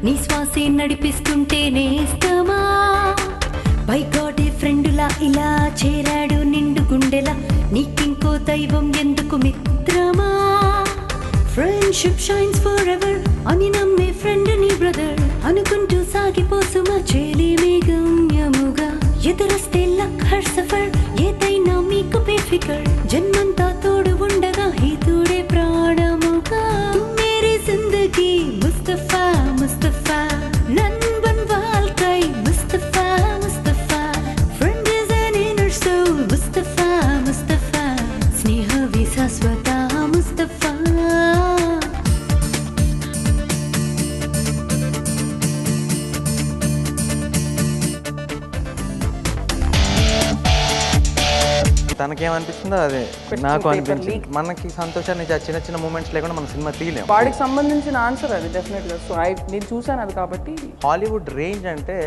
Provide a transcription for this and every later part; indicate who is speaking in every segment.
Speaker 1: నీ శ్వాసే నడిపిస్తుంటే నేస్తమా బైగాడే ఫ్రెండులా ఇలా చేరాడు నిండు గుండెలా నీకింకో దైవం ఎందుకు మిత్రమా ఫ్రెండ్షిప్ షైన్స్ ఫర్ ఎవర్ అని నమ్మే ఫ్రెండ్ నీ బ్రదర్ అనుకుంటూ సాగిపోసుమా చేలి మేఘమ్యముగా ఎదురొస్తే లక్ హర్ సఫర్ ఏదైనా మీకు బేఫికర్ జన్మంతా తోడు ఉండగా హితుడే ప్రాణముగా మేరీ జిందగీ ముస్తఫా ముస్తఫా నన్బన్ వాల్కై Mustafa Mustafa friend is an inner soul Mustafa Mustafa స్నేహ విశాశ్వత ముస్తఫా
Speaker 2: తనకేమనిపిస్తుందో అదే నాకు అనిపించింది. మనకి సంతోషాన్ని చిన్న చిన్న మూమెంట్స్ లేకుండా మన సినిమా తీయలేము.
Speaker 3: వాడికి సంబంధించిన ఆన్సర్ అది డెఫినెట్గా. సో నేను చూసాను అది కాబట్టి.
Speaker 2: హాలీవుడ్ రేంజ్ అంటే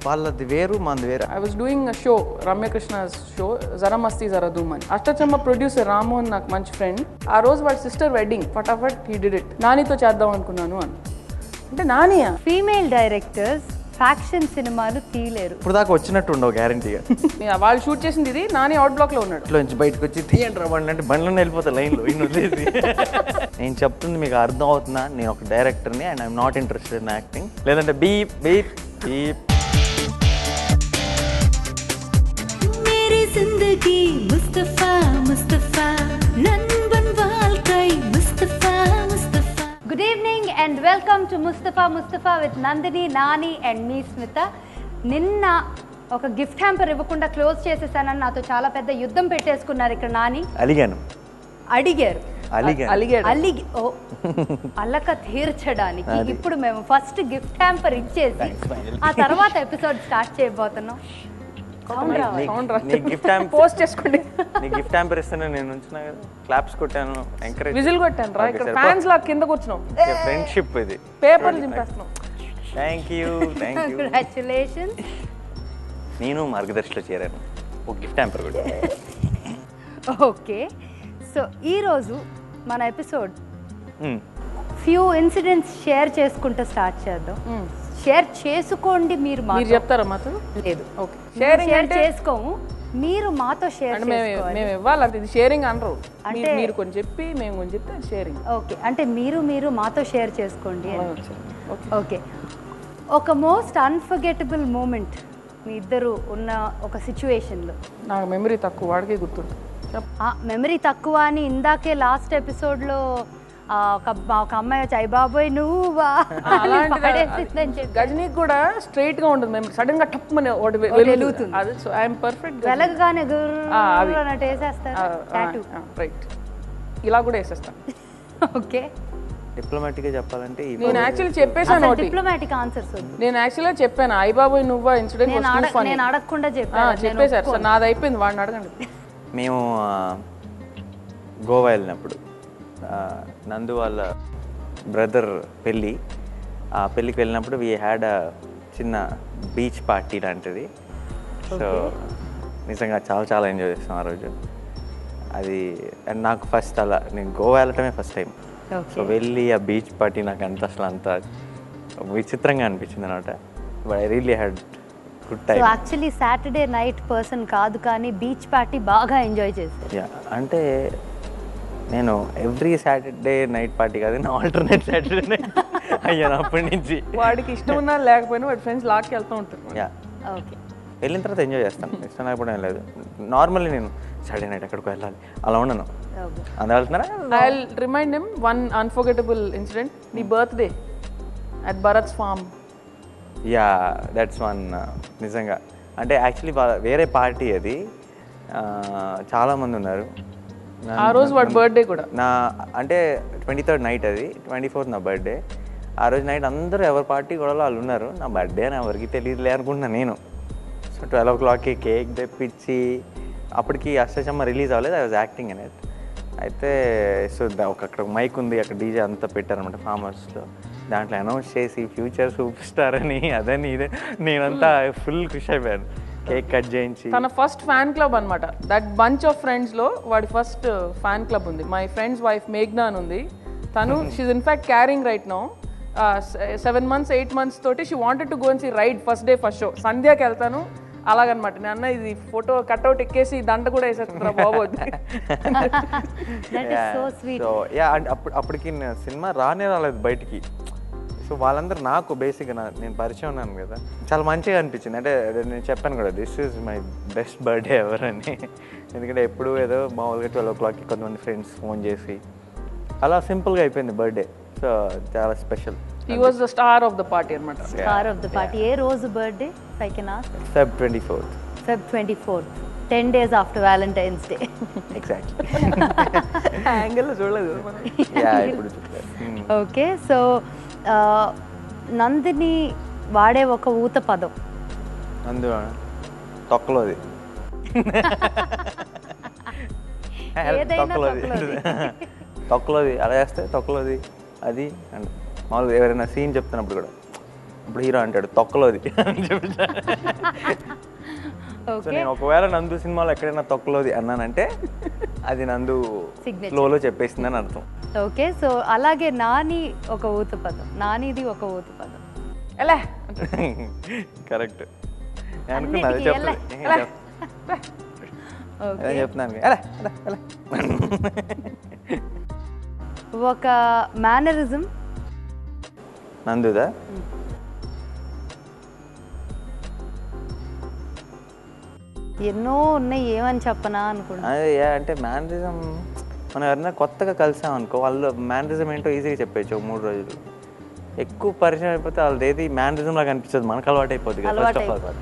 Speaker 2: వాళ్ళది వేరు మనది వేరు.
Speaker 3: I was doing a show, Ramya Krishna show, Zara Masti జరా ధూమ్ అని. అష్టచమ్మ ప్రొడ్యూసర్ రామ్మోహన్ నాకు మంచి ఫ్రెండ్. ఆ రోజు వాడి సిస్టర్ వెడ్డింగ్ ఫటాఫట్ హీ డిడ్ ఇట్. నానితో చేద్దాం అనుకున్నాను అని. అంటే నానియా
Speaker 4: ఫీమేల్ డైరెక్టర్స్ ఫ్యాక్షన్ సినిమాలు తీయలేరు.
Speaker 2: ఇప్పుడు దాకా వచ్చినట్టు ఉండవు గ్యారంటీగా.
Speaker 3: వాళ్ళు షూట్ చేసింది ఇది. నాని అవుట్ బ్లాక్ లో ఉన్నాడు.
Speaker 2: నుంచి బయటకు వచ్చి తీయండి బండి అంటే బండ్లోనే వెళ్ళిపోతా లైన్లో ఇన్ని వదిలేసి. నేను చెప్తుంది మీకు అర్థం అవుతుందా? నేను ఒక డైరెక్టర్ని and I'm not interested in acting. లేదంటే బీప్ బీప్ బీప్.
Speaker 1: మేరీ జిందగీ ముస్తఫా ముస్తఫా నన్బన్ వాల్కై Mustafa Mustafa.
Speaker 4: Good evening and welcome to Mustafa Mustafa with Nandini, Nani and మీ స్మిత. నిన్న ఒక గిఫ్ట్ హ్యాంపర్ ఇవ్వకుండా క్లోజ్ చేసేసానని నాతో చాలా పెద్ద యుద్ధం పెట్టేసుకున్నారు ఇక్కడ నాని. అడిగారు అలక తీర్చడానికి ఇప్పుడు మేము ఫస్ట్ గిఫ్ట్ హ్యాంపర్ ఇచ్చేసి ఆ తర్వాత ఎపిసోడ్ స్టార్ట్ చేయబోతున్నాం.
Speaker 3: పోస్ట్ చేసుకోండి.
Speaker 2: గిఫ్ట్ హ్యాంపర్ ఇస్తాను నేను ఉంచినా కదా, క్లాప్స్ కొట్టాను, ఎంకరేజ్
Speaker 3: విజిల్ కొట్టాను రా. ఇక్కడ ఫ్యాన్స్ లా కింద కూర్చున్నాం.
Speaker 2: ఫ్రెండ్షిప్ ఇది.
Speaker 3: పేపర్లు చింపేస్తున్నాం.
Speaker 2: Thank you.
Speaker 4: కంగ్రాచులేషన్స్.
Speaker 2: నేను మార్గదర్శిలో చేరాను. ఒక గిఫ్ట్ హ్యాంపర్ కూడా.
Speaker 4: ఓకే, సో ఈరోజు మన ఎపిసోడ్ ఫ్యూ ఇన్సిడెంట్స్ షేర్ చేసుకుంటూ స్టార్ట్ చేద్దాం. షేర్ చేసుకోండి. మీరు
Speaker 3: చెప్తారా మాతో?
Speaker 4: లేదు,
Speaker 3: ఓకే.
Speaker 4: షేర్ చేసుకోము, మీరు మాతో షేర్ చేసుకోవాలి.
Speaker 3: మేము ఇవ్వాలంటే ఇది షేరింగ్ అనరు. అంటే మీరు కొంచెం చెప్పి మేము కొంచెం చెప్తే షేరింగ్.
Speaker 4: ఓకే, అంటే మీరు మాతో షేర్ చేసుకోండి. ఓకే, ఒక మోస్ట్ అన్ఫర్గెటబుల్ మూమెంట్ మీ ఇద్దరు ఉన్న ఒక సిచ్యువేషన్లో.
Speaker 3: నాకు మెమరీ తక్కువ, వాడికే గుర్తుంది.
Speaker 4: మెమరీ తక్కువ అని ఇందాకే లాస్ట్ ఎపిసోడ్లో ఒక అమ్మాయి వచ్చి అయ్య బాబోయ్ నువ్వా పాడేసిందని చెప్పి.
Speaker 3: గజనీకి కూడా స్ట్రైట్ గా ఉంటుంది మెమరీ, సడన్ గా టప్ అని వెలుగుతుంది. అది సో ఐఎమ్ పర్ఫెక్ట్.
Speaker 4: వెలగగానే అన్నట్టు వేసేస్తారు.
Speaker 3: రైట్, ఇలా కూడా వేసేస్తాను.
Speaker 4: ఓకే,
Speaker 2: డిప్లొమాటిక్ గా చెప్పాలంటే
Speaker 3: నేను యాక్చువల్లీ చెప్పేసాను.
Speaker 4: డిప్లొమాటిక్ ఆన్సర్స్
Speaker 3: నేను యాక్చువల్గా చెప్పాను అయ్య బాబోయ్ నువ్వా ఇన్సిడెంట్.
Speaker 4: నేను అడగకుండా
Speaker 3: చెప్పేశారు సార్, నాది అయిపోయింది, వాడిని అడగండి.
Speaker 2: మేము గోవా వెళ్ళినప్పుడు నందు వాళ్ళ బ్రదర్ పెళ్ళి, ఆ పెళ్ళికి వెళ్ళినప్పుడు వీ హ్యాడ్ అ చిన్న బీచ్ పార్టీ లాంటిది. సో నిజంగా చాలా చాలా ఎంజాయ్ చేస్తాం ఆ రోజు. అది అండ్ నాకు ఫస్ట్ అలా నేను గోవా వెళ్ళటమే ఫస్ట్ టైం. సో వెళ్ళి ఆ బీచ్ పార్టీ నాకు అంత విచిత్రంగా అనిపించింది అనమాట. But I really had good time.
Speaker 4: Actually Saturday night person కాదు, కానీ బీచ్ పార్టీ బాగా ఎంజాయ్ చేశారు.
Speaker 2: యా, అంటే నేను ఎవ్రీ సాటర్డే నైట్ పార్టీ కాదు, నేను ఆల్టర్నేట్ సాటర్డే నైట్ అయ్యాను అప్పటి నుంచి.
Speaker 3: వాడికి ఇష్టం ఉన్నా లేకపోయినా వాడి ఫ్రెండ్స్ లాక్కి వెళ్తూ ఉంటారు.
Speaker 2: యా,
Speaker 4: ఓకే,
Speaker 2: వెళ్ళిన తర్వాత ఎంజాయ్ చేస్తాను. ఇష్టం లేకపోవడం ఏం లేదు. నార్మల్లీ నేను సాటర్డే నైట్ ఎక్కడికి వెళ్ళాలి అలా ఉండను. అందరూ వెళ్తున్నారా?
Speaker 3: I will remind him one unforgettable incident. నీ birthday at Bharat's farm.
Speaker 2: Yeah, that's one. నిజంగా అంటే యాక్చువల్లీ వేరే పార్టీ అది, చాలామంది ఉన్నారు.
Speaker 3: ఆ రోజు వాడి బర్త్డే కూడా
Speaker 2: నా అంటే 23rd నైట్, అది 24th నా బర్త్డే. ఆ రోజు నైట్ అందరూ ఎవరి పార్టీ కూడా వాళ్ళు ఉన్నారు. నా బర్త్డే అని ఎవరికి తెలియదులే అనుకుంటున్నాను నేను. సో 12 o'clockకి కేక్ తెప్పించి, అప్పటికి అష్టచమ్మ రిలీజ్ అవ్వలేదు, ఐ వాజ్ యాక్టింగ్ అనేది. అయితే సో అక్కడ మైక్ ఉంది, అక్కడ డీజే అంతా పెట్టారనమాట ఫామ్ హౌస్లో. దాంట్లో అనౌన్స్ చేసి ఫ్యూచర్ సూపర్ స్టార్ అని అదని ఇదే నేనంతా ఫుల్ ఖుషి అయిపోయాను. కేక్ కట్ చేయించి.
Speaker 3: తన ఫస్ట్ ఫ్యాన్ క్లబ్ అనమాట. దట్ బంచ్ ఆఫ్ ఫ్రెండ్స్లో వాడి ఫస్ట్ ఫ్యాన్ క్లబ్ ఉంది. మై ఫ్రెండ్స్ వైఫ్ మేఘ్నా అని ఉంది. తను she in fact carrying right now. 7 months 8 months తోటి she wanted to go and see Ride first day first show. సంధ్యాకి వెళ్తాను అలాగనమాట. నేను అన్న ఇది ఫోటో కట్అవుట్ ఎక్కేసి దండ కూడా వేసేస్తున్నా బాబోద్ది.
Speaker 4: That is so sweet.
Speaker 2: So yeah and అప్పటికి సినిమా రాలేదు బయటికి. సో వాళ్ళందరూ నాకు బేసిక్గా నేను పరిచయం ఉన్నాను కదా, చాలా మంచిగా అనిపించింది. అంటే నేను చెప్పాను కూడా this is my best birthday ever అని. ఎందుకంటే ఎప్పుడు ఏదో మామూలుగా 12 o'clockకి కొంతమంది ఫ్రెండ్స్ ఫోన్ చేసి అలా సింపుల్గా అయిపోయింది బర్త్డే. సో చాలా special.
Speaker 3: He was the star of the party అనమాట.
Speaker 4: Star of the party. ఏ రోజు birthday I can ask?
Speaker 2: Feb 24th.
Speaker 4: Feb 24th, 10 days after Valentine's Day.
Speaker 2: Exactly.
Speaker 3: యాంగిల్లో చూడలేదు మనం.
Speaker 2: యా ఇప్పుడు చూడలేదు.
Speaker 4: ఓకే, సో నందిని వాడే ఒక ఊత పదం.
Speaker 2: అందు తొక్కలోది.
Speaker 4: ఏదైనా
Speaker 2: తొక్కలోది అలా చేస్తే తొక్కలోది అది అండ్ మామూలుగా ఎవరైనా సీన్ చెప్తున్నప్పుడు కూడా ఇప్పుడు హీరో అంటాడు తొక్కలోది అని చెప్పి. సో నేను ఒకవేళ నందు సినిమాలో ఎక్కడైనా తొక్కలోది అన్నానంటే అది నందు ఫ్లోలో చెప్పేసిందని అర్థం.
Speaker 4: ఓకే, సో అలాగే నాని ఒక ఊత పదం. నానిది ఒక ఊత పదం.
Speaker 3: ఎలా
Speaker 2: కరెక్ట్. నేను అనుకున్నా అది చెప్తున్నాను.
Speaker 4: ఒక మేనరిజం
Speaker 2: నందుదా
Speaker 4: ఎన్నో ఉన్నాయి, ఏమని చెప్పనా అనుకున్నా.
Speaker 2: అదే అంటే మేనరిజం మనం ఎవరైనా కొత్తగా కలిసామనుకో వాళ్ళు మేనరిజం ఏంటో ఈజీగా చెప్పచ్చు. 3 రోజులు ఎక్కువ పరిచయం అయిపోతే వాళ్ళది ఏది మేనరిజం లాగా అనిపించదు, మనకు అలవాటు అయిపోద్ది కదా ఫస్ట్ ఆఫ్ ఆల్.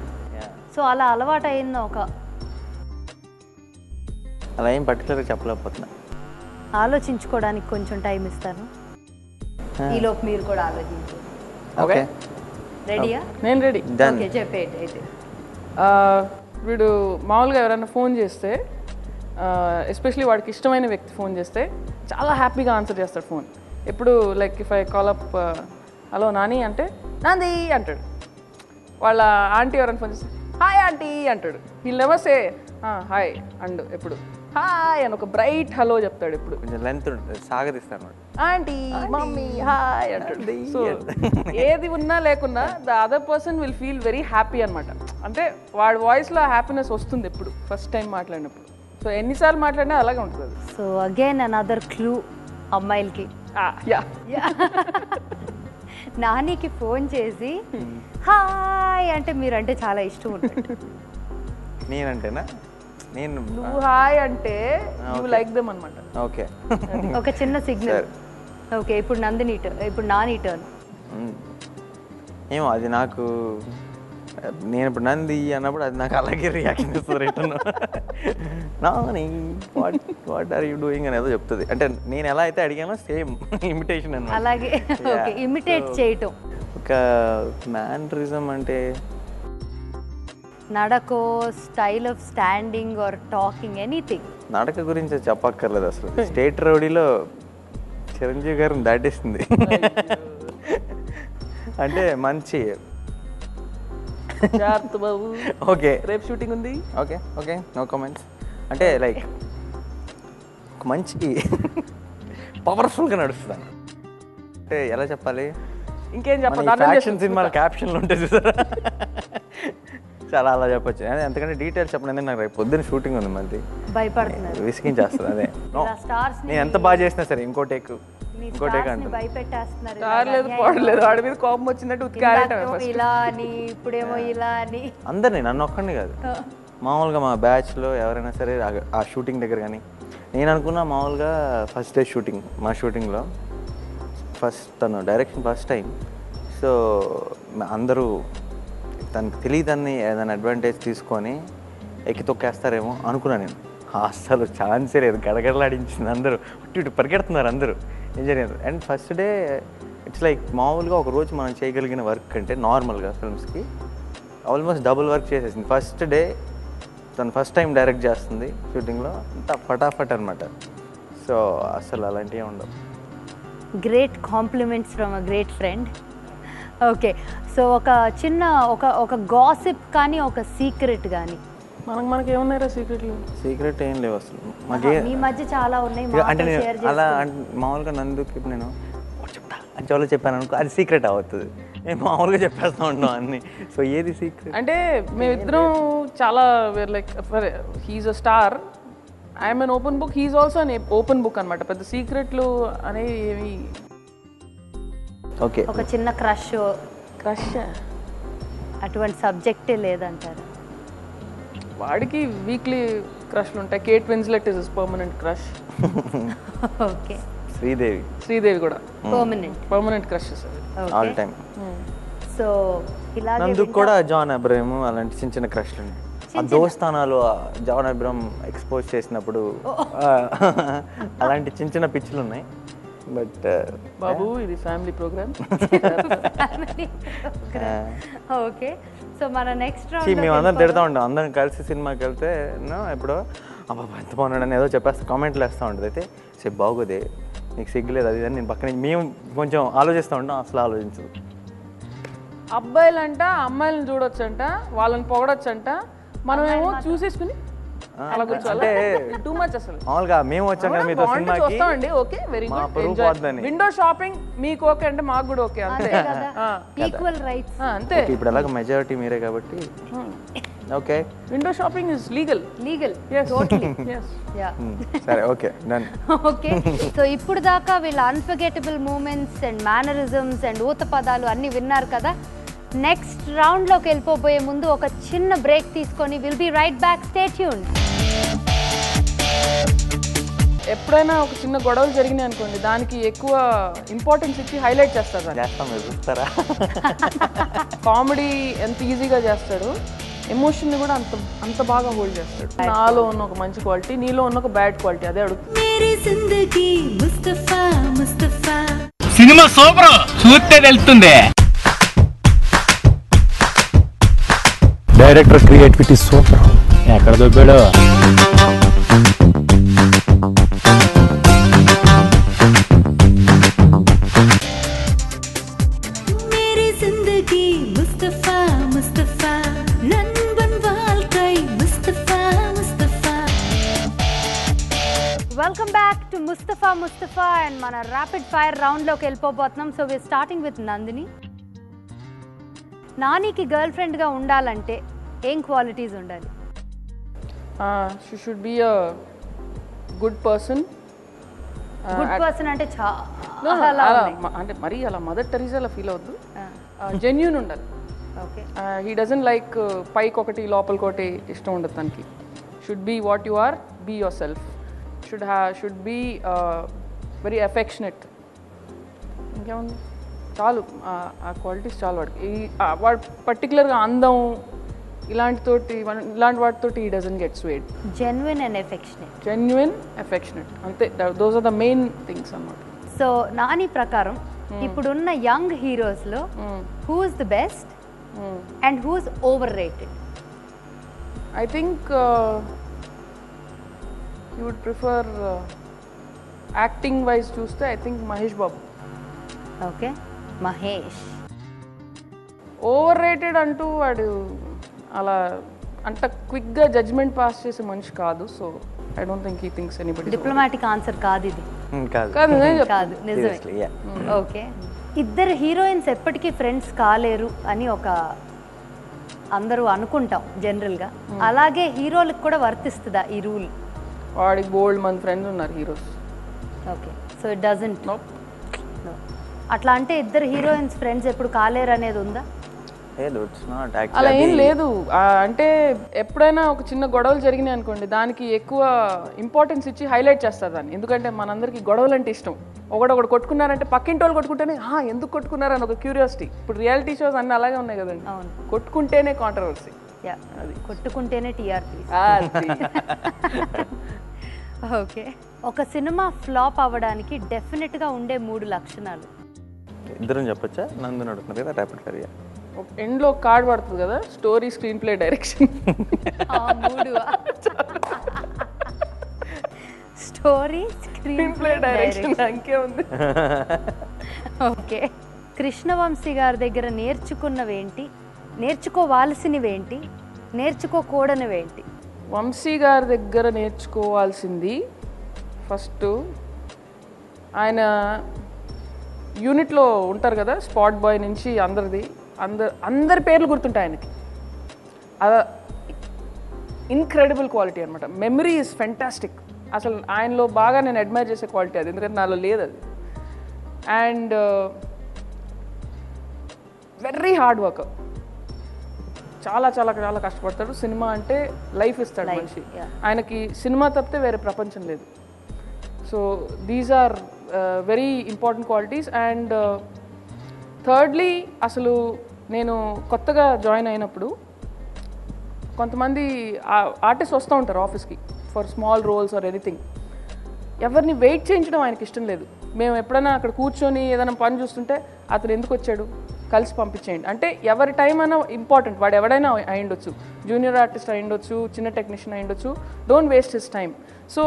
Speaker 4: సో అలా అలవాటు అయింది ఒక
Speaker 2: అలా ఏం పర్టికులర్గా చెప్పలేకపోతున్నా.
Speaker 4: ఆలోచించుకోవడానికి కొంచెం టైం ఇస్తాను. ఈలోపు మీరు కూడా ఆలోచించండి.
Speaker 2: ఓకే
Speaker 4: రెడీయా?
Speaker 3: నేను రెడీ.
Speaker 4: ఓకే, చెప్పేయండి అయితే.
Speaker 3: వీడు మామూలుగా ఎవరైనా ఫోన్ చేస్తే, ఎస్పెషలీ వాడికి ఇష్టమైన వ్యక్తి ఫోన్ చేస్తే చాలా హ్యాపీగా ఆన్సర్ చేస్తాడు ఫోన్. ఎప్పుడు like if I call up hello Nani అంటే నాంది అంటాడు. వాళ్ళ ఆంటీ ఎవరైనా ఫోన్ చేస్తే హాయ్ ఆంటీ అంటాడు. వీళ్ళు నెవర్ సే హాయ్ అండ్ ఎప్పుడు హాయ్ అని ఒక బ్రైట్ హలో చెప్తాడు. ఎప్పుడు
Speaker 2: కొంచెం లెంత్ సాగరిస్తాను
Speaker 3: ఆంటీ మమ్మీ హాయ్ అంటాడు. సో ఏది ఉన్నా లేకున్నా the other person will feel very happy అనమాట. అంటే వాడి వాయిస్లో హ్యాపీనెస్ వస్తుంది ఎప్పుడు ఫస్ట్ టైం మాట్లాడినప్పుడు. సో ఎన్నిసార్లు మాట్లాడినా అలాగే ఉంటుంది.
Speaker 4: సో అగైన్ అనదర్ క్లూ అమ్మాయిలకి.
Speaker 3: యా
Speaker 4: నానికి ఫోన్ చేసి హాయ్ అంటే మీరంటే చాలా ఇష్టం ఉంటుంది.
Speaker 2: నేనంటేనా? నేను
Speaker 3: నువ్వు హాయ్ అంటే యూ లైక్ దెమ్ అనమాట.
Speaker 2: ఓకే
Speaker 4: ఒక చిన్న సిగ్నల్. ఓకే, ఇప్పుడు నందిని ఇప్పుడు నాని టర్న్.
Speaker 2: ఏమో అది నాకు, నేను ఇప్పుడు నంది అన్నప్పుడు అది నాకు అలాగే రియాక్షన్ ఇస్తుంది return. Nani what are you doing అని ఏదో చెప్తుంది. అంటే నేను ఎలా అయితే అడిగానో సేమ్ ఇమిటేషన్ అన్నమాట.
Speaker 4: అలాగే ఓకే, ఇమిటేట్ చేయటం.
Speaker 2: ఒక మ్యానరిజం అంటే
Speaker 4: నడకో, style of standing or talking, anything.
Speaker 2: నడక గురించి చెప్పక్కర్లేదు అసలు. స్టేట్ రౌడీలో చిరంజీవి గారిని దాటేస్తుంది. అంటే మంచి ఓకే
Speaker 3: రేపు షూటింగ్ ఉంది.
Speaker 2: Okay okay no comments. అంటే లైక్ ఒక మంచి పవర్ఫుల్గా నడుస్తాను. అంటే ఎలా చెప్పాలి,
Speaker 3: ఇంకేం చెప్పాలి,
Speaker 2: యాక్షన్ సినిమాల క్యాప్షన్లు ఉంటాయి చూసారా, చాలా అలా చెప్పొచ్చు. ఎందుకంటే డీటెయిల్స్ చెప్పండి, ఎందుకంటే నాకు రేపు పొద్దున్న షూటింగ్ ఉంది, మళ్ళీ
Speaker 4: భయపడుతున్నారు,
Speaker 2: విసిగించేస్తుంది. అదే నేను ఎంత బాగా చేసినా సరే ఇంకో టేక్ అంటుంది.
Speaker 3: భయపెట్టేస్తున్నారు. వాడి మీద కోపం వచ్చినట్టు
Speaker 4: ఇలా అని, ఇప్పుడేమో ఇలా అని.
Speaker 2: అందరినీ, నన్ను ఒక్కడిని కాదు, మామూలుగా మా బ్యాచ్లో ఎవరైనా సరే ఆ షూటింగ్ దగ్గర కానీ నేను అనుకున్నా మామూలుగా ఫస్ట్ డే షూటింగ్, మా షూటింగ్లో తను డైరెక్షన్ ఫస్ట్ టైం. సో అందరూ తనకు తెలియదని ఏదైనా అడ్వాంటేజ్ తీసుకొని ఎక్కి తొక్కేస్తారేమో అనుకున్నాను నేను. అస్సలు ఛాన్సే లేదు, గడగడలాడించింది. అందరూ ఇటు పరిగెడుతున్నారు, అందరూ engineer. And first day it's like మామూలుగా ఒక రోజు మనం చేయగలిగిన వర్క్ అంటే నార్మల్గా ఫిల్మ్స్కి ఆల్మోస్ట్ డబుల్ వర్క్ చేసేసింది. ఫస్ట్ డే తను ఫస్ట్ టైం డైరెక్ట్ చేస్తుంది షూటింగ్లో, అంతా ఫటాఫట్ అనమాట. సో అసలు అలాంటివి ఉండవు.
Speaker 4: Great compliments from a great friend. Okay, so ఒక చిన్న ఒక గాసిప్ కానీ ఒక సీక్రెట్ కానీ.
Speaker 3: మనకి ఏమున్నారా సీక్రెట్లు?
Speaker 2: సీక్రెట్ ఏం లేవు అసలు
Speaker 4: మీ మధ్య చాలా ఉన్నాయి.
Speaker 2: అంటే నేను అలా మామూలుగా నందుకి నేను చెప్తా అని చెవులో చెప్పాను అనుకో అది సీక్రెట్ అవుతుంది. మేము మామూలుగా చెప్పేస్తూ ఉంటాం అన్ని. సో ఏది సీక్రెట్
Speaker 3: అంటే మేమిద్దరం చాలా like he's a star, I'm an open book, he's also an open book అనమాట. పెద్ద సీక్రెట్లు అనేవి ఏమి.
Speaker 2: ఓకే
Speaker 4: ఒక చిన్న క్రష్
Speaker 3: క్రష్
Speaker 4: అటువంటి సబ్జెక్టే లేదంటారు.
Speaker 3: వాడికి వీక్లీ క్రష్లు ఉంటాయి. Kate Winslet is his permanent crush.
Speaker 4: Okay.
Speaker 3: Sridevi కూడా
Speaker 4: permanent
Speaker 3: crushes
Speaker 2: all time.
Speaker 4: So ఇలాగే
Speaker 2: నందుకు కూడా జాన్ అబ్రహం అలాంటి చిన్న చిన్న క్రష్లు ఉన్నాయి. ఆ దోస్తానాలు జాన్ అబ్రహం ఎక్స్పోజ్ చేసినప్పుడు అలాంటి చిన్న చిన్న పిచ్చులు ఉన్నాయి. బట్
Speaker 3: బాబు ఇది ఫ్యామిలీ ప్రోగ్రామ్.
Speaker 4: ఓకే. సో మన నెక్స్ట్
Speaker 2: మేము అందరం తిడతా ఉంటాం. అందరం కలిసి సినిమాకి వెళ్తే ఎప్పుడో అబ్బా ఎంత బాగున్నాడని ఏదో చెప్పేస్తా, కామెంట్లు వేస్తూ ఉంటుంది. అయితే సేపు బాగోదే, నీకు సిగ్గులేదు అది అని నేను పక్కన మేము కొంచెం ఆలోచిస్తూ ఉంటాం. అసలు ఆలోచించదు.
Speaker 3: అబ్బాయిలంట అమ్మాయిలను చూడొచ్చంట, వాళ్ళని పొగడొచ్చంట, మనమేమో చూసేసుకుని అలా కూర్చోవాలి. టూ మచ్ అసలు.
Speaker 2: మామూలుగా మేము వచ్చాం కదా మీతో సినిమాకి,
Speaker 3: వస్తామండి. Okay, very good. Window shopping మీకు ఓకే అంటే మాకు కూడా ఓకే. అంతే
Speaker 4: ఈక్వల్ రైట్స్.
Speaker 3: అంతే.
Speaker 2: ఇప్పుడు అలాగ మెజారిటీ మీరే కాబట్టి okay.
Speaker 3: Window shopping is legal.
Speaker 4: Totally. Yeah
Speaker 2: సరే ఓకే డన్.
Speaker 4: ఓకే. సో ఇప్పుడు దాకా వీళ్ళ unforgettable moments and mannerisms and ఊత పదాలు అన్నీ విన్నారు కదా. నెక్స్ట్ రౌండ్లోకి వెళ్ళిపోబోయే ముందు ఒక చిన్న బ్రేక్ తీసుకొని will be right back. Stay tuned.
Speaker 3: ఎప్పుడైనా ఒక చిన్న గొడవలు జరిగినాయి అనుకోండి, దానికి ఎక్కువ ఇంపార్టెన్స్ ఇచ్చి హైలైట్ చేస్తారు.
Speaker 2: చూస్తారా
Speaker 3: కామెడీ ఎంత ఈజీగా చేస్తాడు, ఎమోషన్ని కూడా అంత బాగా హోల్డ్ చేస్తాడు. నాలో ఉన్న ఒక మంచి క్వాలిటీ, నీలో ఉన్న ఒక బ్యాడ్ క్వాలిటీ, అదే అడుగుతుంది.
Speaker 5: సినిమా సూపర్, చూస్తే తెలుస్తుంది. Director creativity super. ఎక్కడ దొబ్బాడో.
Speaker 4: Welcome back to Mustafa and మన ర్యాపిడ్ ఫైర్ రౌండ్లోకి వెళ్ళిపోబోతున్నాం. So we are starting with Nandini. నానికి గర్ల్ ఫ్రెండ్గా ఉండాలంటే ఏం క్వాలిటీస్ ఉండాలి?
Speaker 3: She should be a good person.
Speaker 4: Good person అంటే
Speaker 3: అంటే మరీ అలా మదర్ టెరిజాలా ఫీల్ అవద్దు. జెన్యూన్ ఉండాలి.
Speaker 4: ఓకే.
Speaker 3: హీ డజంట్ లైక్ పైకి ఒకటి లోపలికొకటి ఇష్టం ఉండదు తనకి. Should be what you are, be yourself. Should be very affectionate. ఇంకేముంది, చాలు ఆ క్వాలిటీస్ చాలు వాడికి. వాడు పర్టికులర్గా అందం ఇలాంటి వాటితోటి he doesn't get swayed.
Speaker 4: Genuine and
Speaker 3: affectionate అంతే. Those are the main things అన్నమాట.
Speaker 4: సో నాని ప్రకారం ఇప్పుడున్న యంగ్ హీరోస్లో who is the best and who is overrated?
Speaker 3: I think you would prefer acting wise చూస్తే I think Mahesh Babu.
Speaker 4: Okay. Mahesh
Speaker 3: overrated అంటూ వాడు అలా అంత క్విక్గా జడ్జ్మెంట్ పాస్ చేసే మనిషి కాదు. So I don't think he thinks anybody.
Speaker 4: Diplomatic answer కాదు ఇది.
Speaker 3: కాదు
Speaker 4: నిజమే. ఓకే. ఇద్దరు హీరోయిన్స్ ఎప్పటికీ ఫ్రెండ్స్ కాలేరు అని ఒక అందరూ అనుకుంటాం జనరల్గా. అలాగే హీరోలకు కూడా వర్తిస్తుందా ఈ రూల్?
Speaker 3: వాడికి బోల్డ్ మంది ఫ్రెండ్స్ ఉన్నారు heroes.
Speaker 4: Okay. So it doesn't. అట్లా అంటే ఇద్దరు హీరోయిన్స్ ఫ్రెండ్స్ ఎప్పుడు కాలేరు అనేది ఉందా?
Speaker 3: అలా ఏం లేదు. అంటే ఎప్పుడైనా ఒక చిన్న గొడవలు జరిగినాయి అనుకోండి, దానికి ఎక్కువ ఇంపార్టెన్స్ ఇచ్చి హైలైట్ చేస్తారు దాన్ని. ఎందుకంటే మనందరికీ గొడవలు అంటే ఇష్టం. ఒకటి కొట్టుకున్నారంటే పక్కింటి వాళ్ళు కొట్టుకుంటేనే ఎందుకు కొట్టుకున్నారని ఒక క్యూరియాసిటీ. ఇప్పుడు రియాలిటీ షోస్ అన్నీ అలాగే ఉన్నాయి కదండి. కొట్టుకుంటేనే కాంట్రవర్సీ,
Speaker 4: అది కొట్టుకుంటేనే టీఆర్పీ. ఓకే. ఒక సినిమా ఫ్లాప్ అవ్వడానికి డెఫినెట్గా ఉండే 3 లక్షణాలు.
Speaker 2: ఇద్దరం చెప్పొచ్చా? నందు నడుతున్నారు కదా ర్యాపిడ్ ఫైర్.
Speaker 3: ఎండ్లో కార్డ్ పడుతుంది కదా, story, screenplay, direction.
Speaker 4: Story, screenplay, direction.
Speaker 3: అంకే ఉంది.
Speaker 4: ఓకే. కృష్ణవంశీ గారి దగ్గర నేర్చుకున్నవేంటి, నేర్చుకోవాల్సినవేంటి, నేర్చుకోకూడనివేంటి?
Speaker 3: వంశీ గారి దగ్గర నేర్చుకోవాల్సింది ఫస్ట్, ఆయన యూనిట్లో ఉంటారు కదా స్పాట్ బాయ్ నుంచి అందరి పేర్లు గుర్తుంటాయి ఆయనకి. ఇన్క్రెడిబుల్ క్వాలిటీ అనమాట. Memory is fantastic. అసలు ఆయనలో బాగా నేను అడ్మైర్ చేసే క్వాలిటీ అది, ఎందుకంటే నాలో లేదు అది. అండ్ వెరీ హార్డ్ వర్క్, చాలా చాలా చాలా కష్టపడతాడు. సినిమా అంటే లైఫ్ ఇస్తాడు మనిషి. ఆయనకి సినిమా తప్పితే వేరే ప్రపంచం లేదు. So these are very important qualities. And thirdly, అసలు నేను కొత్తగా జాయిన్ అయినప్పుడు కొంతమంది ఆర్టిస్ట్ వస్తూ ఉంటారు ఆఫీస్కి for small roles or anything. ఎవరిని వెయిట్ చేయించడం ఆయనకి ఇష్టం లేదు. మేము ఎప్పుడైనా అక్కడ కూర్చొని ఏదైనా పని చూస్తుంటే అతను ఎందుకు వచ్చాడు, కలిసి పంపించేయండి అంటే. ఎవరి టైం అయినా ఇంపార్టెంట్, వాడు ఎవడైనా అయ్యుండొచ్చు, జూనియర్ ఆర్టిస్ట్ అయ్యుండొచ్చు, చిన్న టెక్నీషియన్ అయ్యుండొచ్చు. Don't waste his time. So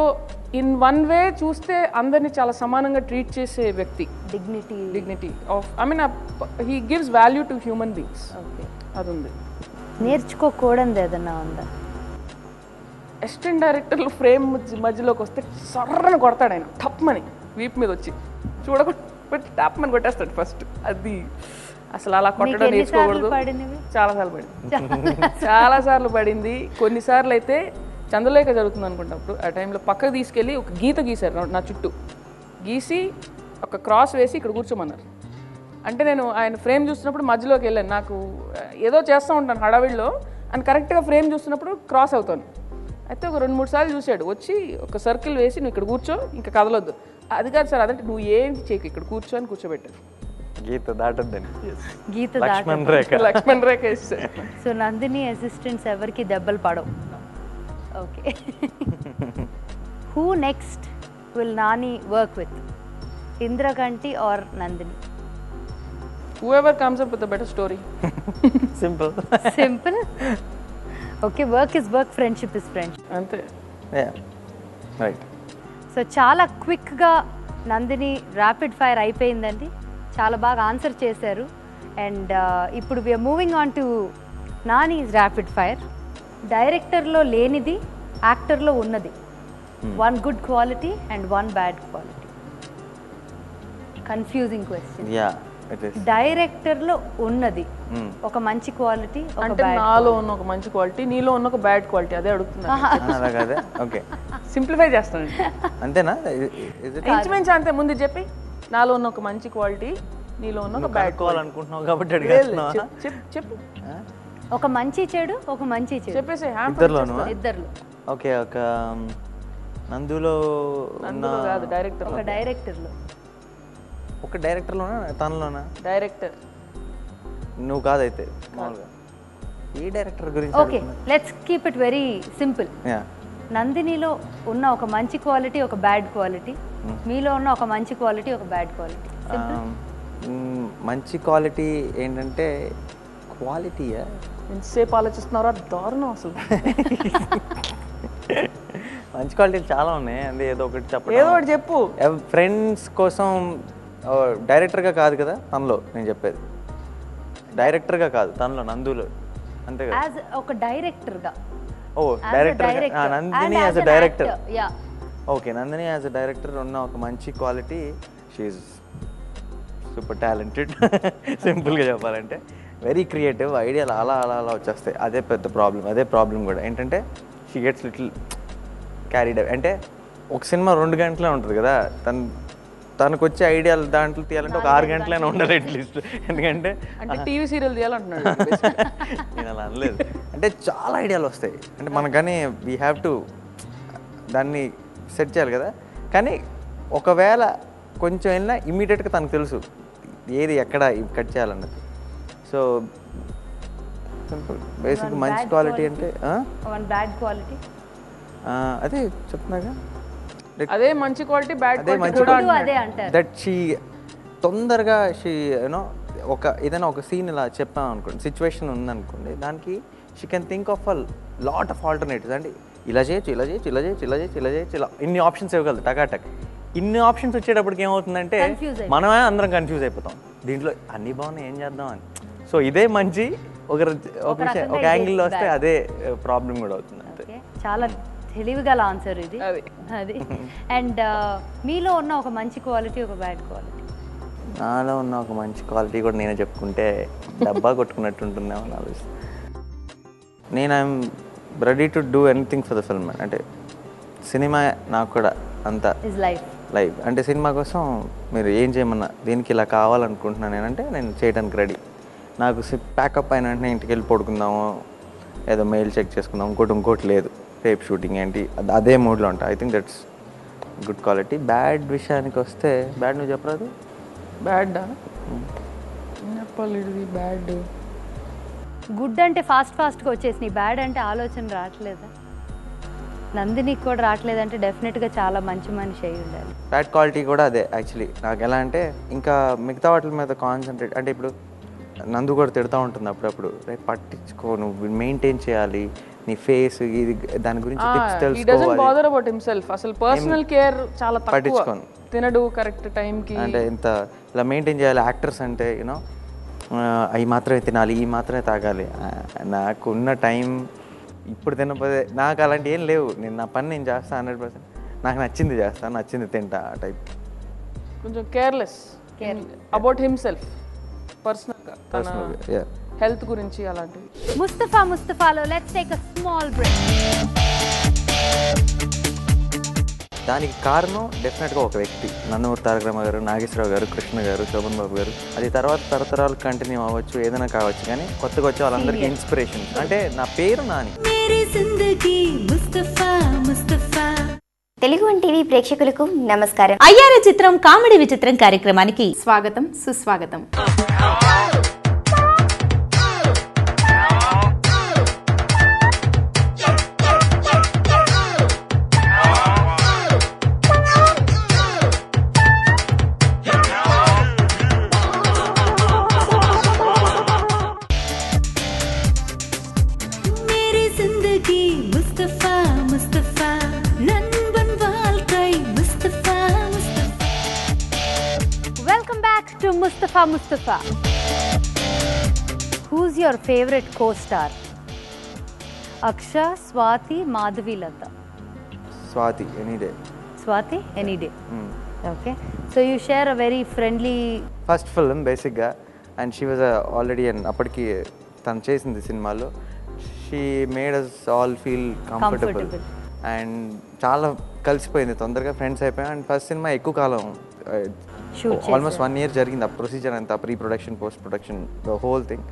Speaker 3: in one way చూస్తే అందరినీ చాలా సమానంగా ట్రీట్ చేసే వ్యక్తి. Dignity of, I mean he gives value to human beings. అది ఉంది.
Speaker 4: నేర్చుకోకూడదు ఏదన్నా ఉందా?
Speaker 3: అసిస్టెంట్ డైరెక్టర్లు ఫ్రేమ్ మధ్యలోకి వస్తే సర్రని కొడతాడు ఆయన, టప్మని వీప్ మీద వచ్చి చూడకుండా టప్మని కొట్టేస్తాడు ఫస్ట్. అది అసలు అలా కొట్టడం నేర్చుకోకూడదు. చాలాసార్లు పడింది, చాలాసార్లు పడింది. కొన్నిసార్లు అయితే చంద్రలేఖ జరుగుతుంది అనుకుంటున్నప్పుడు ఆ టైంలో పక్కకు తీసుకెళ్ళి ఒక గీత గీశారు నా చుట్టూ, గీసి ఒక క్రాస్ వేసి ఇక్కడ కూర్చోమన్నారు. అంటే నేను ఆయన ఫ్రేమ్ చూస్తున్నప్పుడు మధ్యలోకి వెళ్ళాను. నాకు ఏదో చేస్తూ ఉంటాను హడావిడిలో, అని కరెక్ట్గా ఫ్రేమ్ చూస్తున్నప్పుడు క్రాస్ అవుతాను. అయితే ఒక 2-3 సార్లు చూశాడు, వచ్చి ఒక సర్కిల్ వేసి నువ్వు ఇక్కడ కూర్చో, ఇంకా కదలొద్దు. అది కాదు సార్, అదంటే నువ్వు ఏంటి చేయకు, ఇక్కడ కూర్చో అని కూర్చోబెట్టారు.
Speaker 2: గీత దాటద్దని,
Speaker 4: గీత
Speaker 3: లక్ష్మణ్ రేఖ వేస్తారు.
Speaker 4: సో నందిని అసిస్టెంట్స్ ఎవరికి దెబ్బలు పడవు. Okay. Who next will Nani work with, Indraganti or Nandini?
Speaker 3: Whoever comes up with a better story.
Speaker 4: Simple. Okay, work is work, friendship is friendship.
Speaker 3: అంతే.
Speaker 2: రైట్.
Speaker 4: సో చాలా క్విక్గా నందిని ర్యాపిడ్ ఫైర్ అయిపోయిందండి. చాలా బాగా ఆన్సర్ చేశారు. అండ్ ఇప్పుడు we are moving on to Nani's rapid fire. డైరెక్టర్లో లేనిది యాక్టర్లో ఉన్నది. 1 good quality and 1 bad quality. Confusing question. డైరెక్టర్లో ఉన్నది ఒక మంచి క్వాలిటీ,
Speaker 3: అంటే నాలో ఉన్న ఒక మంచి క్వాలిటీ, నీలో ఉన్న ఒక బ్యాడ్ క్వాలిటీ, అదే అడుగుతున్నా.
Speaker 2: ఓకే,
Speaker 3: సింప్లిఫై చేస్తాను
Speaker 2: అంతేనా?
Speaker 3: ఇంచుమించు అంతే. ముందు చెప్పి నాలో ఉన్న ఒక మంచి క్వాలిటీ, నీలో ఉన్న ఒక బ్యాడ్ క్వాలిటీ
Speaker 2: అనుకుంటున్నావు కాబట్టి
Speaker 3: చెప్పు.
Speaker 4: ఒక మంచి చెడు, ఒక మంచి చెడు
Speaker 3: చెప్పేసి.
Speaker 4: ఇద్దరులో.
Speaker 2: ఓకే, ఒక నందులో
Speaker 3: కాదు, డైరెక్టర్.
Speaker 4: ఒక డైరెక్టర్లో.
Speaker 2: ఒక డైరెక్టర్లోనా తనలోనా?
Speaker 3: డైరెక్టర్.
Speaker 2: నువ్వు కాదైతే మామూలుగా ఈ డైరెక్టర్ గురించి.
Speaker 4: Okay, let's keep it very simple. నందినిలో ఉన్న ఒక మంచి క్వాలిటీ, ఒక బ్యాడ్ క్వాలిటీ. మీలో ఉన్న ఒక మంచి క్వాలిటీ, ఒక బ్యాడ్ క్వాలిటీ.
Speaker 2: మంచి క్వాలిటీ ఏంటంటే, క్వాలిటీయా
Speaker 3: ఎంతసేపు ఆలోచిస్తున్నారా? దారుణం అసలు.
Speaker 2: మంచి క్వాలిటీలు చాలా ఉన్నాయి, అంటే ఏదో ఒకటి చెప్పు.
Speaker 3: ఏదో ఒకటి చెప్పు.
Speaker 2: ఫ్రెండ్స్ కోసం డైరెక్టర్గా కాదు కదా తనలో నేను చెప్పేది, డైరెక్టర్గా కాదు తనలో, నందులో అంతే కదా.
Speaker 4: ఒక డైరెక్టర్గా.
Speaker 2: ఓ director, Nandini as a director. Okay, Nandini as a director ఉన్న ఒక మంచి క్వాలిటీ, షీఈ్ సూపర్ టాలెంటెడ్. సింపుల్గా చెప్పాలంటే వెరీ క్రియేటివ్, ఐడియాలు అలా అలా అలా వచ్చేస్తాయి. అదే పెద్ద ప్రాబ్లం. అదే ప్రాబ్లం కూడా ఏంటంటే, షీ గెట్స్ లిటిల్ క్యారీడ్. అంటే ఒక సినిమా 2 గంటలే ఉంటుంది కదా, తనకు వచ్చే ఐడియాలు దాంట్లో తీయాలంటే ఒక 6 గంటలైనా ఉండాలి అట్లీస్ట్. ఎందుకంటే
Speaker 3: టీవీ సీరియల్ తీయాలంటున్నాడు.
Speaker 2: నేను అలా అనలేదు, అంటే చాలా ఐడియాలు వస్తాయి. అంటే మనకు కానీ వీ హ్యావ్ టు దాన్ని సెట్ చేయాలి కదా. కానీ ఒకవేళ కొంచెం వెళ్ళినా ఇమ్మీడియట్గా తనకు తెలుసు ఏది ఎక్కడ కట్ చేయాలన్నది. సో సింపుల్, బేసిక్ మంచి క్వాలిటీ అంటే
Speaker 4: బ్యాడ్ క్వాలిటీ
Speaker 2: అదే చెప్తున్నాగా,
Speaker 3: అదే మంచి క్వాలిటీ, బ్యాడ్ క్వాలిటీ
Speaker 4: అదే అంటారు.
Speaker 2: దట్ షీ తొందరగా షీ యూనో ఒక ఏదైనా ఒక సీన్ ఇలా చెప్పాం అనుకోండి, సిచ్యువేషన్ ఉందనుకోండి, దానికి she can think of a lot of alternatives. అంటే ఇలా చేయొచ్చు, ఇలా చేయొచ్చు, ఇలా చేయొచ్చు, ఇలా చేయొచ్చు, ఇలా చేయొచ్చు, ఇలా ఇన్ని ఆప్షన్స్ ఇవ్వగలదు టకాటక్. ఇన్ని ఆప్షన్స్ వచ్చేటప్పటికి ఏమవుతుందంటే మనమే అందరం కన్ఫ్యూజ్ అయిపోతాం, దీంట్లో అన్ని బాగున్నాయి ఏం చేద్దాం అని. సో ఇదే మంచి ఒక యాంగిల్లో వస్తే అదే ప్రాబ్లం కూడా అవుతుంది. అంతే.
Speaker 4: చాలా తెలివిగల ఆన్సర్ ఇది. అది. అండ్ మీలో ఉన్న ఒక మంచి క్వాలిటీ, ఒక బ్యాడ్ క్వాలిటీ.
Speaker 2: నాలో ఉన్న ఒక మంచి క్వాలిటీ కూడా నేనే చెప్పుకుంటే డబ్బా కొట్టుకున్నట్టు ఉంటుందేమో అని ఆలోచిస్తాను. నేను I'm ready to do anything for the film. అంటే సినిమా నాకు కూడా అంత
Speaker 4: ఇస్ లైఫ్
Speaker 2: లైవ్. అంటే సినిమా కోసం మీరు ఏం చేయమన్నా దీనికి ఇలా కావాలనుకుంటున్నాను నేనంటే నేను చేయడానికి రెడీ. నాకు ప్యాకప్ అయిన వెంటనే ఇంటికి వెళ్ళి పడుకుందాము, ఏదో మెయిల్ చెక్ చేసుకుందాం, ఇంకోటి లేదు, రేపు షూటింగ్ ఏంటి, అదే మూడ్లో ఉంటా. I think that's good quality. Bad విషయానికి వస్తే, బ్యాడ్ నువ్వు చెప్పరాదు.
Speaker 3: బ్యాడా చెప్పాలి, ఇది బ్యాడ్.
Speaker 4: గుడ్ అంటే ఫాస్ట్గా వచ్చేసి బ్యాడ్ అంటే ఆలోచన రావట్లేదా? నందినికి కూడా రావట్లేదంటే డెఫినెట్గా చాలా మంచి మనిషి అయి ఉండాలి.
Speaker 2: బ్యాడ్ క్వాలిటీ కూడా అదే యాక్చువల్లీ. నాకు ఎలా అంటే ఇంకా మిగతా వాటి మీద కాన్సన్ట్రేట్. అంటే ఇప్పుడు నందు కూడా తిడతా ఉంటుంది అప్పుడప్పుడు, రేపు పట్టించుకో, నువ్వు మెయింటైన్ చేయాలి నీ ఫేస్, ఇది దాని గురించి టిప్స్ తెలుసుకోవాలి.
Speaker 3: అసలు పర్సనల్ కేర్ చాలా
Speaker 2: పట్టించుకోను.
Speaker 3: తినడు కరెక్ట్ టైంకి.
Speaker 2: అంటే ఇంత ఇలా మెయింటైన్ చేయాలి. యాక్టర్స్ అంటే యూనో అవి మాత్రమే తినాలి, ఈ మాత్రమే తాగాలి. నాకు ఉన్న టైం ఇప్పుడు తినకపోతే నాకు అలాంటి ఏం లేవు. నేను నా పని నేను చేస్తాను 100%. నాకు నచ్చింది చేస్తాను, నచ్చింది తింటా ఆ టైప్.
Speaker 3: కొంచెం కేర్లెస్ అబౌట్ హిమ్సెల్ఫ్, పర్సనల్గా హెల్త్ గురించి అలాంటివి.
Speaker 4: ముస్తఫాలో let's take a small break.
Speaker 2: దానికి కారణం డెఫినెట్గా ఒక వ్యక్తి, నందమూరి తారక రామారావు గారు, నాగేశ్వరరావు గారు, కృష్ణ గారు, శోభన్ బాబు గారు. అది తర్వాత తరతరాలు కంటిన్యూ అవ్వచ్చు, ఏదైనా కావచ్చు, కానీ కొత్తగా వచ్చే వాళ్ళందరికీ ఇన్స్పిరేషన్. అంటే నా పేరు నాని.
Speaker 6: తెలుగు టీవీ ప్రేక్షకులకు నమస్కారం.
Speaker 7: అయ్యారు చిత్రం కామెడీ విచిత్రం కార్యక్రమానికి
Speaker 8: స్వాగతం, సుస్వాగతం.
Speaker 4: Mustafa. Who's your favorite co-star? Aksha, Swati, Madhavi, Lata.
Speaker 2: Swati, any day.
Speaker 4: Swati, any day. Okay. So you share a very friendly.
Speaker 2: First film basically, and she was already an appadiki tanu chesindi cinemalo. She made us all feel comfortable. And చాలా కలిసిపోయింది, తొందరగా friends అయిపోయాం. And first cinema ఎక్కువ కాలం almost 1 year జరిగింది. ఆ procedure అంతా, pre production, post production, the whole thing.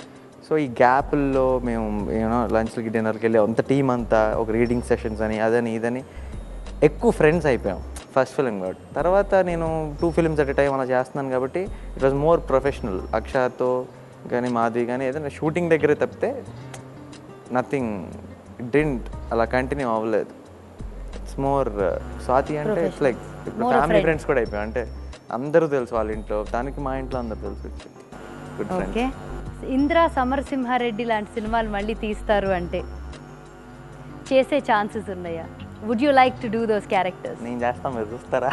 Speaker 2: So ఈ గ్యాప్ల్లో మేము యూనో లంచ్లకి, డిన్నర్కి వెళ్ళి అంత టీం అంతా ఒక రీడింగ్ సెషన్స్ అని అదని ఇదని ఎక్కువ ఫ్రెండ్స్ అయిపోయాం ఫస్ట్ ఫిలిం కాబట్టి. తర్వాత నేను 2 films at a time అలా చేస్తున్నాను కాబట్టి ఇట్ వాజ్ మోర్ ప్రొఫెషనల్. అక్షాతో కానీ మాధవి కానీ ఏదైనా షూటింగ్ దగ్గరే తప్పితే నథింగ్, ఇట్ డింట్ అలా కంటిన్యూ అవ్వలేదు. ఇట్స్ మోర్ స్వాతి అంటే ఇట్స్ లైక్ ఫ్యామిలీ ఫ్రెండ్స్ కూడా అయిపోయాం. అంటే అందరూ తెలుసు వాళ్ళ ఇంట్లో, దానికి మా ఇంట్లో అందరూ తెలుసు. Good friends.
Speaker 4: Okay. Indra Samarasimha Reddy లాంటి సినిమాలు మళ్ళీ తీస్తారు అంటే చేసే ఛాన్సెస్ ఉన్నాయా? Would you like to do those characters?
Speaker 2: నేను చేస్తాను, మీరు చూస్తారా?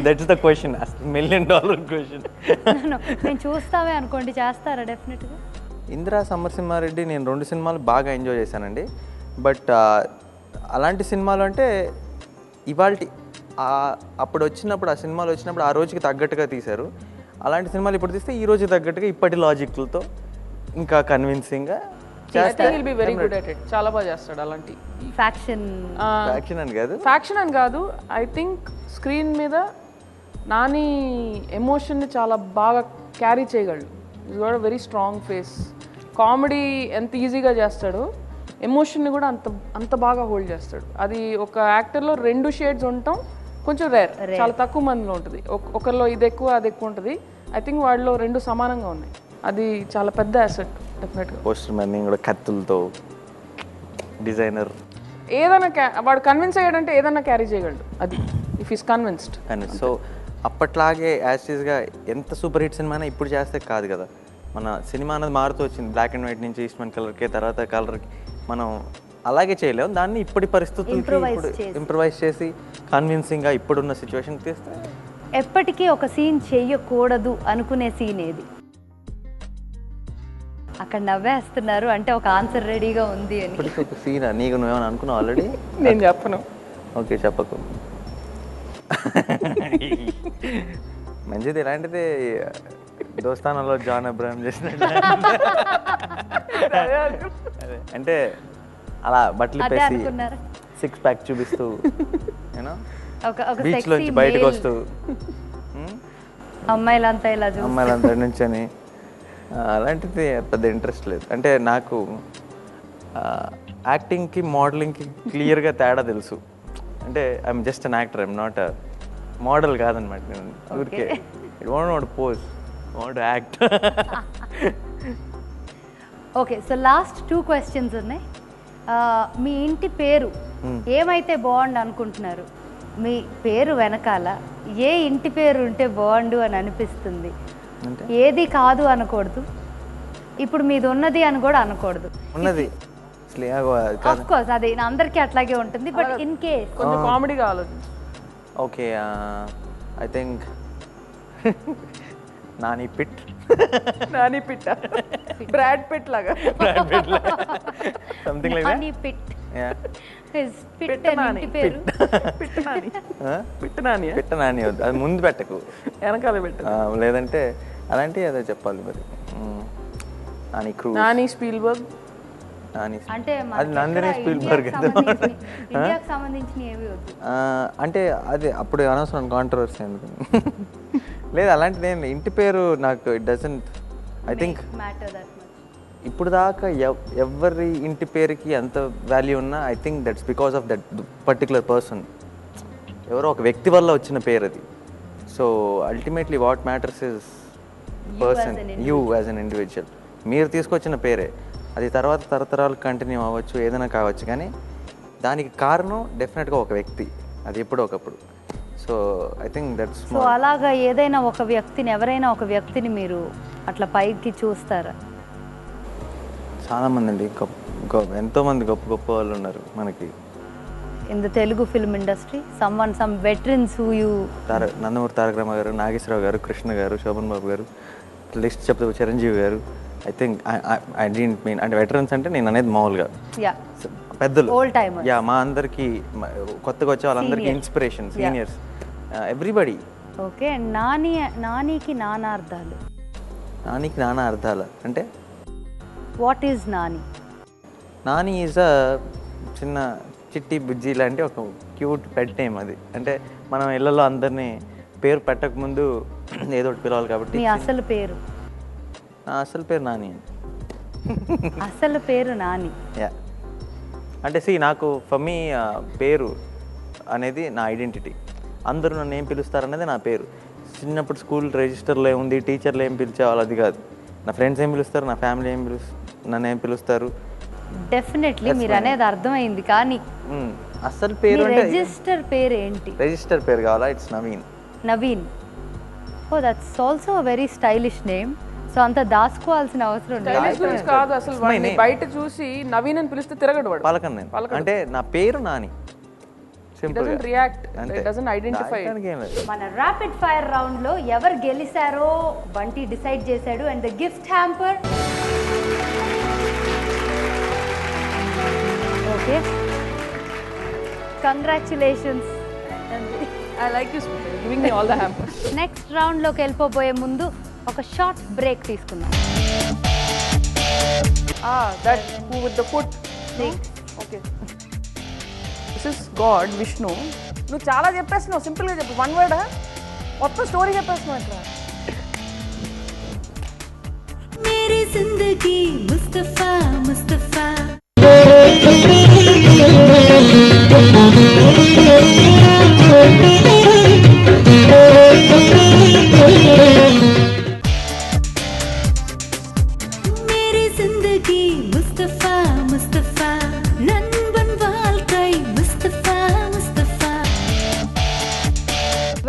Speaker 2: That's the question, $1 million question.
Speaker 4: నేను చూస్తామే అనుకోండి, చేస్తారా? డెఫినెట్గా.
Speaker 2: ఇంద్ర సమరసింహారెడ్డి నేను 2 సినిమాలు బాగా ఎంజాయ్ చేశానండి. బట్ అలాంటి సినిమాలు అంటే ఇవాళ అప్పుడు వచ్చినప్పుడు, ఆ సినిమాలు వచ్చినప్పుడు ఆ రోజుకి తగ్గట్టుగా తీశారు. అలాంటి సినిమాలు ఇప్పుడు తీస్తే ఈ రోజు తగ్గట్టుగా ఇప్పటి లాజిక్లతో ఇంకా కన్విన్సింగ్గా
Speaker 3: చాలా బాగా చేస్తాడు. అలాంటి
Speaker 2: ఫ్యాక్షన్
Speaker 3: అని కాదు, ఐ థింక్ స్క్రీన్ మీద నాని ఎమోషన్ని చాలా బాగా క్యారీ చేయగలడు. Is got a very strong face. Comedy ఎంత ఈజీగా చేస్తాడో ఎమోషన్ని కూడా అంత బాగా హోల్డ్ చేస్తాడు. అది ఒక యాక్టర్లో 2 shades ఉండటం కొంచెం రేర్, చాలా తక్కువ మందిలో ఉంటుంది. ఒకరిలో ఇది ఎక్కువ, అది ఎక్కువ ఉంటుంది. ఐ థింక్ వాడిలో 2 సమానంగా ఉన్నాయి. అది చాలా పెద్ద అసెట్ డెఫినెట్గా.
Speaker 2: పోస్టర్ మ్యాన్ కూడా కత్తులతో, డిజైనర్,
Speaker 3: ఏదైనా వాడు కన్విన్స్ అయ్యాడంటే ఏదైనా క్యారీ చేయగలడు. అది ఇఫ్ ఈస్ కన్విన్స్డ్.
Speaker 2: సో అప్పట్లాగే యాస్టీస్గా ఎంత సూపర్ హిట్ సినిమా అయినా ఇప్పుడు చేస్తే కాదు కదా. మన సినిమా అనేది మారుతూ వచ్చింది, బ్లాక్ అండ్ వైట్ నుంచి ఈస్ట్మన్ కలర్కి, తర్వాత కలర్కి. మనం అలాగే చేయలేము దాన్ని. ఇప్పటి పరిస్థితులకి ఇంప్రూవైజ్ చేసి కన్విన్సింగ్గా ఇప్పుడున్న సిచ్యువేషన్ తీస్తే.
Speaker 4: ఎప్పటికీ ఒక సీన్ చెయ్యకూడదు అనుకునే సీన్ ఏది? అక్కడ నవ్వేస్తున్నారు అంటే ఒక ఆన్సర్ రెడీగా ఉంది అని.
Speaker 2: ఇప్పటికీ ఒక సీన్ నీకు నువ్వేమని అనుకున్నావు ఆల్రెడీ?
Speaker 3: నేను చెప్పను.
Speaker 2: ఓకే, చెప్పకు. మంచిది. ఇలాంటిది దోస్తానంలో జాన్ అబ్రహం చేసినట్టు. అదే అంటే అలా బట్టలు
Speaker 4: అదే
Speaker 2: పేసి
Speaker 4: అనుకున్నారా?
Speaker 2: 6 ప్యాక్ చూపిస్తూ యూనో
Speaker 4: ఒక
Speaker 2: బీచ్ లోంచి బయటకు వస్తూ
Speaker 4: అమ్మాయిలంతా ఇలా చూస్తారు.
Speaker 2: అమ్మాయిలంతా నుంచని అలాంటిది పెద్ద ఇంట్రెస్ట్ లేదు. అంటే నాకు యాక్టింగ్కి మోడలింగ్కి క్లియర్గా తేడా తెలుసు. అంటే I'm just an actor, I'm not a model కాదనమాట. నేను ఊరికే it want pose, want act.
Speaker 4: Okay, so last 2 questions ఉన్నాయి. మీ ఇంటి పేరు ఏమైతే బాగుండు అనుకుంటున్నారు? మీ పేరు వెనకాల ఏ ఇంటి పేరు ఉంటే బాగుండు అని అనిపిస్తుంది? ఏది కాదు అనకూడదు, ఇప్పుడు మీది ఉన్నది అని కూడా అనకూడదు.
Speaker 2: ఉన్నది
Speaker 4: ఆఫ్ కోర్స్ అది అందరికీ అట్లాగే ఉంటుంది, బట్ ఇన్ కేస్
Speaker 3: కొంచెం కామెడీగా ఆలోచించు.
Speaker 2: Okay, I think Nani Pitt.
Speaker 3: Nani పిట్ట, బ్రాడ్ పిట్ లాగా.
Speaker 2: Something like
Speaker 4: Nani Pitt. Pitt అని ఇంటి పేరు.
Speaker 3: పిట్ట నాని. పిట్ట నాని.
Speaker 2: పిట్ట నాని వద్దు, అది ముందు పెట్టకు,
Speaker 3: వెనకాల పెట్ట.
Speaker 2: లేదంటే అలాంటివి ఏదో చెప్పాలి మరి. Nani Cruise,
Speaker 3: Nani Spielberg.
Speaker 2: నాని
Speaker 4: అంటే
Speaker 2: అది నందిని స్పీల్బర్గ్.
Speaker 4: ఇండియాకి సంబంధించిన ఏవి వద్దు.
Speaker 2: అంటే అది అప్పుడు అనవసరం కాంట్రవర్సీ ఎందుకు. లేదు అలాంటిది ఏం, ఇంటి పేరు నాకు it doesn't I think
Speaker 4: matter that much.
Speaker 2: ఇప్పుడు దాకా ఎవరి ఇంటి పేరుకి ఎంత వాల్యూ ఉన్నా I think that's because of that particular person. ఎవరో ఒక వ్యక్తి వల్ల వచ్చిన పేరు అది. So ultimately what matters is person, you as an individual. మీరు తీసుకొచ్చిన పేరే అది తర్వాత తరతరాలు కంటిన్యూ అవ్వచ్చు, ఏదైనా కావచ్చు, కానీ దానికి కారణం డెఫినెట్గా ఒక వ్యక్తి, అది ఎప్పుడో ఒకప్పుడు. So I think that's.
Speaker 4: So అలాగా ఏదైనా ఒక వ్యక్తిని, ఎవరైనా ఒక వ్యక్తిని మీరు అట్లా పైకి చూస్తారా?
Speaker 2: చాలామంది అండి, ఎంతోమంది గొప్ప గొప్ప వాళ్ళు ఉన్నారు మనకి
Speaker 4: in the Telugu film industry. Some veterans who you.
Speaker 2: Nandamuri Taraka Rama Rao గారు, నాగేశ్వరరావు గారు, కృష్ణ గారు, శోభన్ బాబు గారు, లిస్ట్ చెప్తే చిరంజీవి గారు. I think I didn't mean అంటే వెటరన్స్ అంటే నేను అనేది మామూలుగా పెద్దలు,
Speaker 4: ఓల్డ్ టైమర్స్.
Speaker 2: యా, మా అందరికి కొత్తగా వచ్చే వాళ్ళందరికీ ఇన్స్పిరేషన్, సీనియర్స్, ఎవ్రీబడి.
Speaker 4: ఓకే, నానికి నానా అర్థాలు.
Speaker 2: నానికి నానా అర్థాలు అంటే
Speaker 4: what is Nani?
Speaker 2: Nani is a చిన్న చిట్టి బుజ్జి లాంటి ఒక క్యూట్ పెట్ నేమ్ అది. అంటే మనం ఇళ్ళలో అందరినీ పేరు పెట్టకముందు ఏదో ఒకటి పిలవాలి కాబట్టి.
Speaker 4: మీ అసలు పేరు?
Speaker 2: నా అసలు పేరు నాని.
Speaker 4: అసలు పేరు నాని.
Speaker 2: యా, అంటే నాకు ఫర్ మీ పేరు అనేది నా ఐడెంటిటీ. అందరూ నన్ను ఏం పిలుస్తారనేది నా పేరు. చిన్నప్పుడు స్కూల్ రిజిస్టర్లో ఏముంది, టీచర్లు ఏం పిలిచేవాళ్ళు అది కాదు. నా ఫ్రెండ్స్ ఏం పిలుస్తారు, నా ఫ్యామిలీ నన్ను ఏం పిలుస్తారు.
Speaker 4: డెఫినెట్లీ మీరు అనేది అర్థమైంది, కానీ
Speaker 2: అసలు పేరు
Speaker 4: రిజిస్టర్ పేరు ఏంటి?
Speaker 2: రిజిస్టర్ పేరు కావాలా? It's Naveen.
Speaker 4: Naveen. Oh that's also very stylish name. So అంత దాచుకోవాల్సిన అవసరం లేదు.
Speaker 3: కాదు అసలు, వాడిని బయట చూసి నవీన్ అని పిలిస్తే తిరగడు వాడు.
Speaker 2: పలకను నేను, అంటే నా పేరు Nani.
Speaker 3: Doesn't react, it doesn't identify.
Speaker 4: మన ర్యాపిడ్ ఫైర్ రౌండ్ లో ఎవరు గెలిచారో బంటి డిసైడ్ చేశాడు. And the gift hamper. Okay, congratulations.
Speaker 3: I like you giving me all the hampers.
Speaker 4: Next round లోకి వెళ్ళిపోబోయే ముందు ఒక షార్ట్ బ్రేక్ తీసుకుందాం.
Speaker 3: That who with the foot. Okay. This is God, Vishnu. నువ్వు చాలా చెప్పేస్తున్నావు, సింపుల్గా చెప్పు, 1 word. మొత్తం స్టోరీ చెప్పేస్తున్నావు ఇక్కడ.
Speaker 1: मेरी जिंदगी मुस्तफा मुस्तफा. मेरी जिंदगी मुस्तफा मुस्तफा. नंबन वालकाई मुस्तफा मुस्तफा.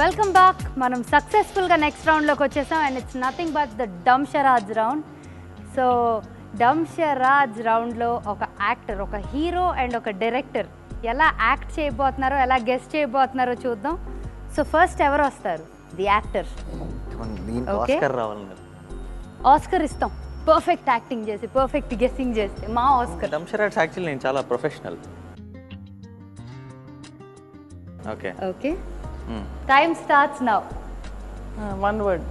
Speaker 4: Welcome back. మనం సక్సెస్ఫుల్గా నెక్స్ట్ రౌండ్లోకి వచ్చేసాం. And it's nothing but the dumb charades round. So dumb charades రౌండ్లో ఒక యాక్టర్, ఒక హీరో అండ్ ఒక డైరెక్టర్ ఎలా యాక్ట్ చేయబోతున్నారో, ఎలా గెస్ట్ చేయబోతున్నారో చూద్దాం. సో ఫస్ట్ ఎవరు వస్తారు? The actor. ఆస్కర్ ఇస్తాం పర్ఫెక్ట్ యాక్టింగ్ చేసి, పర్ఫెక్ట్ గెస్సింగ్ చేస్తే. మా ఆస్కర్.
Speaker 2: డంషరాజ్ యాక్చువల్లీ నేను చాలా professional. Okay
Speaker 4: okay, time starts now.
Speaker 3: 1 word.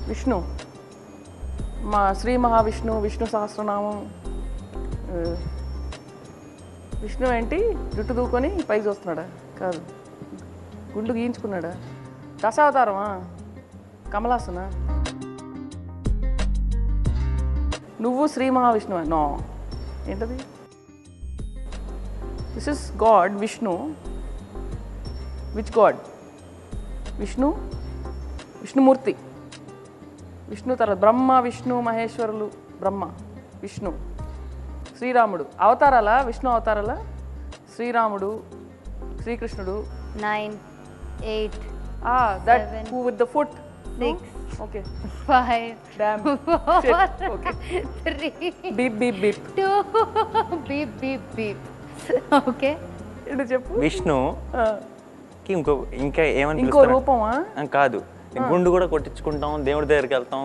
Speaker 3: Vishnu. మా శ్రీ మహావిష్ణు, విష్ణు సహస్రనామం. విష్ణు ఏంటి జుట్టు దూకొని పైకి చూస్తున్నాడా? కాదు, గుండు గీయించుకున్నాడా? దశావతారమా? కమలాసనా? నువ్వు శ్రీ మహావిష్ణువా? నో. ఏంటది? This is God Vishnu. Which God? Vishnu, Vishnumurthy. Vishnu తర్వాత బ్రహ్మ, విష్ణు, మహేశ్వరులు. బ్రహ్మ, విష్ణు, శ్రీరాముడు. అవతారాలా? విష్ణు అవతారాలా? శ్రీరాముడు, శ్రీకృష్ణుడు.
Speaker 4: 9, 8,
Speaker 3: that
Speaker 4: 7,
Speaker 3: who with the foot.
Speaker 4: 6,
Speaker 3: okay.
Speaker 4: 5,
Speaker 3: Damn.
Speaker 4: 4,
Speaker 3: Okay.
Speaker 4: 3,
Speaker 3: beep beep beep.
Speaker 4: 2, beep beep beep. Okay,
Speaker 3: ఏంటో చెప్పు.
Speaker 2: విష్ణుకి ఇంకా ఏమని
Speaker 3: ఇంకో
Speaker 2: పిలుస్తారు?
Speaker 3: రూపమా?
Speaker 2: కాదు, గుండు కూడా కొట్టించుకుంటాం, దేవుడి దగ్గరికి వెళ్తాం.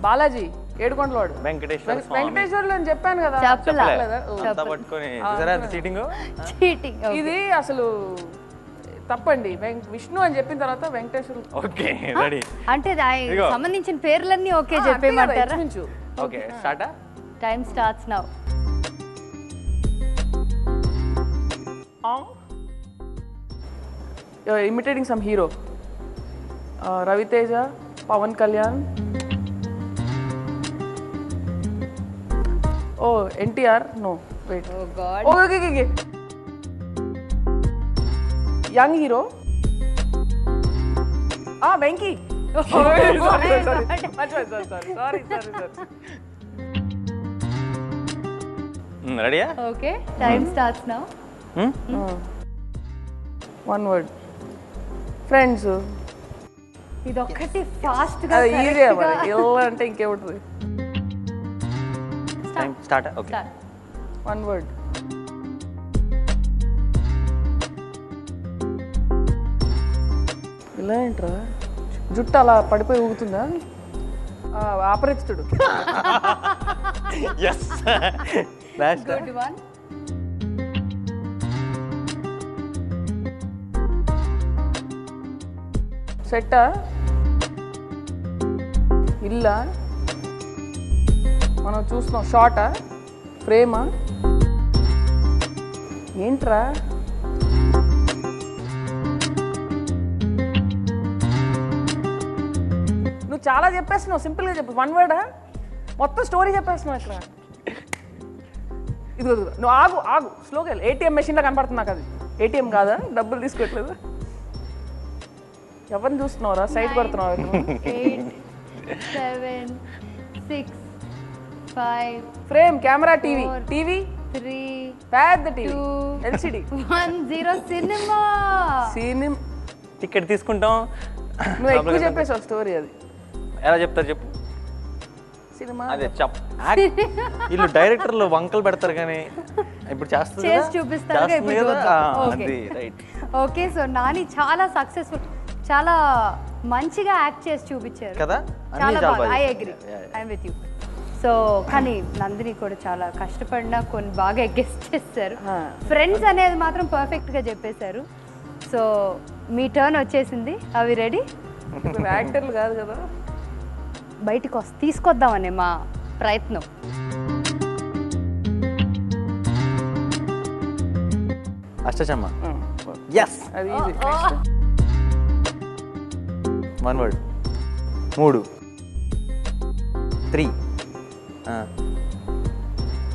Speaker 3: బాలాజీ, ఏడుకొండలవాడు.
Speaker 2: వెంకటేశ్వర స్వామి.
Speaker 3: వెంకటేశ్వర్లు అని చెప్పాను కదా.
Speaker 4: చెప్పలా.
Speaker 2: అంతా పట్టుకొని చూసారా చీటింగ్.
Speaker 4: చీటింగ్.
Speaker 3: ఇది అసలు తప్పండి. విష్ణు అని చెప్పిన తర్వాత వెంకటేశ్వరులు.
Speaker 2: Okay, ready.
Speaker 4: అంటే సంబంధించిన పేర్లన్నీ ఓకే చెప్పేయమంటారా?
Speaker 2: Okay, start.
Speaker 4: Time starts now.
Speaker 3: Imitating some hero. Ravi Teja, Pawan Kalyan. Oh NTR. No, wait.
Speaker 4: Oh God.
Speaker 3: Okay. Young hero. Venky. Sorry.
Speaker 2: రెడీయా?
Speaker 4: Okay, time starts now.
Speaker 3: 1 word. Friends.
Speaker 4: ఇది ఒక్కటి ఫాస్ట్ గా.
Speaker 3: అది ఈజీ అవ్వాలి. ఇలా అంటే ఇంకేముంటుంది?
Speaker 2: Time start. Okay,
Speaker 3: 1 word. ఇలా ఏంట్రా? జుట్టు అలా పడిపోయి ఊగుతుందా? Aparichitudu.
Speaker 2: yes. Last.
Speaker 4: Good one.
Speaker 3: సెట్టా? ఇల్లా? మనం చూస్తున్నాం. షార్టా? ఫ్రేమా? ఏంట్రా? నువ్వు చాలా చెప్పేస్తున్నావు. సింపుల్గా చెప్పు. 1 word. మొత్తం స్టోరీ చెప్పేస్తున్నావు ఇక్కడ. ఇది నువ్వు ఆగు స్లోగా వెళ్ళి. ఏటీఎం మెషిన్లో కనపడుతుంది నాకు. అది ఏటీఎం కాదా? డబ్బులు తీసుకోవట్లేదు. ఎవరిని చూస్తున్నావురా? సైడ్ కొడుతున్నావు.
Speaker 4: 8, 7, 6, 5.
Speaker 3: Frame, camera, TV.
Speaker 4: 3,
Speaker 3: పెద్ద టీవీ,
Speaker 4: 2,
Speaker 3: ఎల్సిడి.
Speaker 4: 1, 0. సినిమా.
Speaker 2: టికెట్ తీసుకుంటాం.
Speaker 3: నువ్వు ఎక్కువ చెప్పేసావు స్టోరీ. అది
Speaker 2: ఎలా చెప్తారు చెప్పు?
Speaker 3: సినిమా.
Speaker 2: అదే వీళ్ళు డైరెక్టర్లు వంకలు పెడతారు కానీ ఇప్పుడు చేస్తారు
Speaker 4: చేసి చూపిస్తారు.
Speaker 2: రైట్.
Speaker 4: ఓకే, సో నాని చాలా సక్సెస్ఫుల్, చాలా మంచిగా యాక్ట్ చేసి చూపించారు
Speaker 2: కదా.
Speaker 4: చాలా బాగా. I agree, I'm with you. So కానీ నందిని కూడా చాలా కష్టపడినా కొన్ని బాగా గెస్ట్ చేస్తారు. ఫ్రెండ్స్ అనేది మాత్రం పర్ఫెక్ట్ గా చెప్పేశారు. సో మీ టర్న్ వచ్చేసింది. అవి రెడీ?
Speaker 3: యాక్టర్లు కాదు కదా,
Speaker 4: బయటికి తీసుకొద్దామనే మా ప్రయత్నం.
Speaker 2: అష్టచమ్మ. ఎస్,
Speaker 3: అది easy.
Speaker 2: 1 word. 3,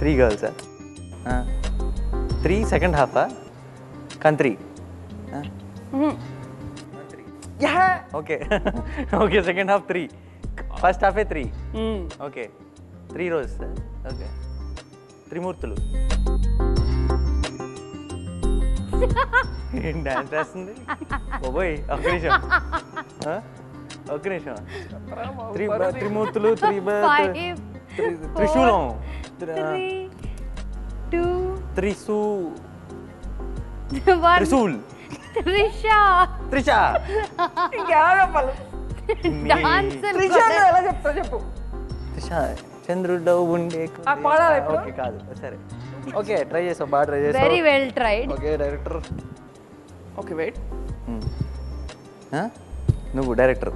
Speaker 2: 3 girls. 3 second half. Country. Okay. Okay, second half 3. First half 3. Okay. 3 rows. Okay. 3 మూర్తులు. ఏం డాన్స్ వేస్తుంది బాబోయ్? ఒక్క నిమిషం. త్రిమూర్తులు, త్రిశూలం, త్రిశూల్, త్రిష.
Speaker 3: చెప్పు.
Speaker 2: త్రిష చంద్రుడు ఉండే. ఓకే, కాదు. సరే, ఓకే, ట్రై చేసావు, బాగా ట్రై చేసావు.
Speaker 4: Very well tried.
Speaker 2: Okay, director.
Speaker 3: Okay, wait.
Speaker 2: నువ్వు director.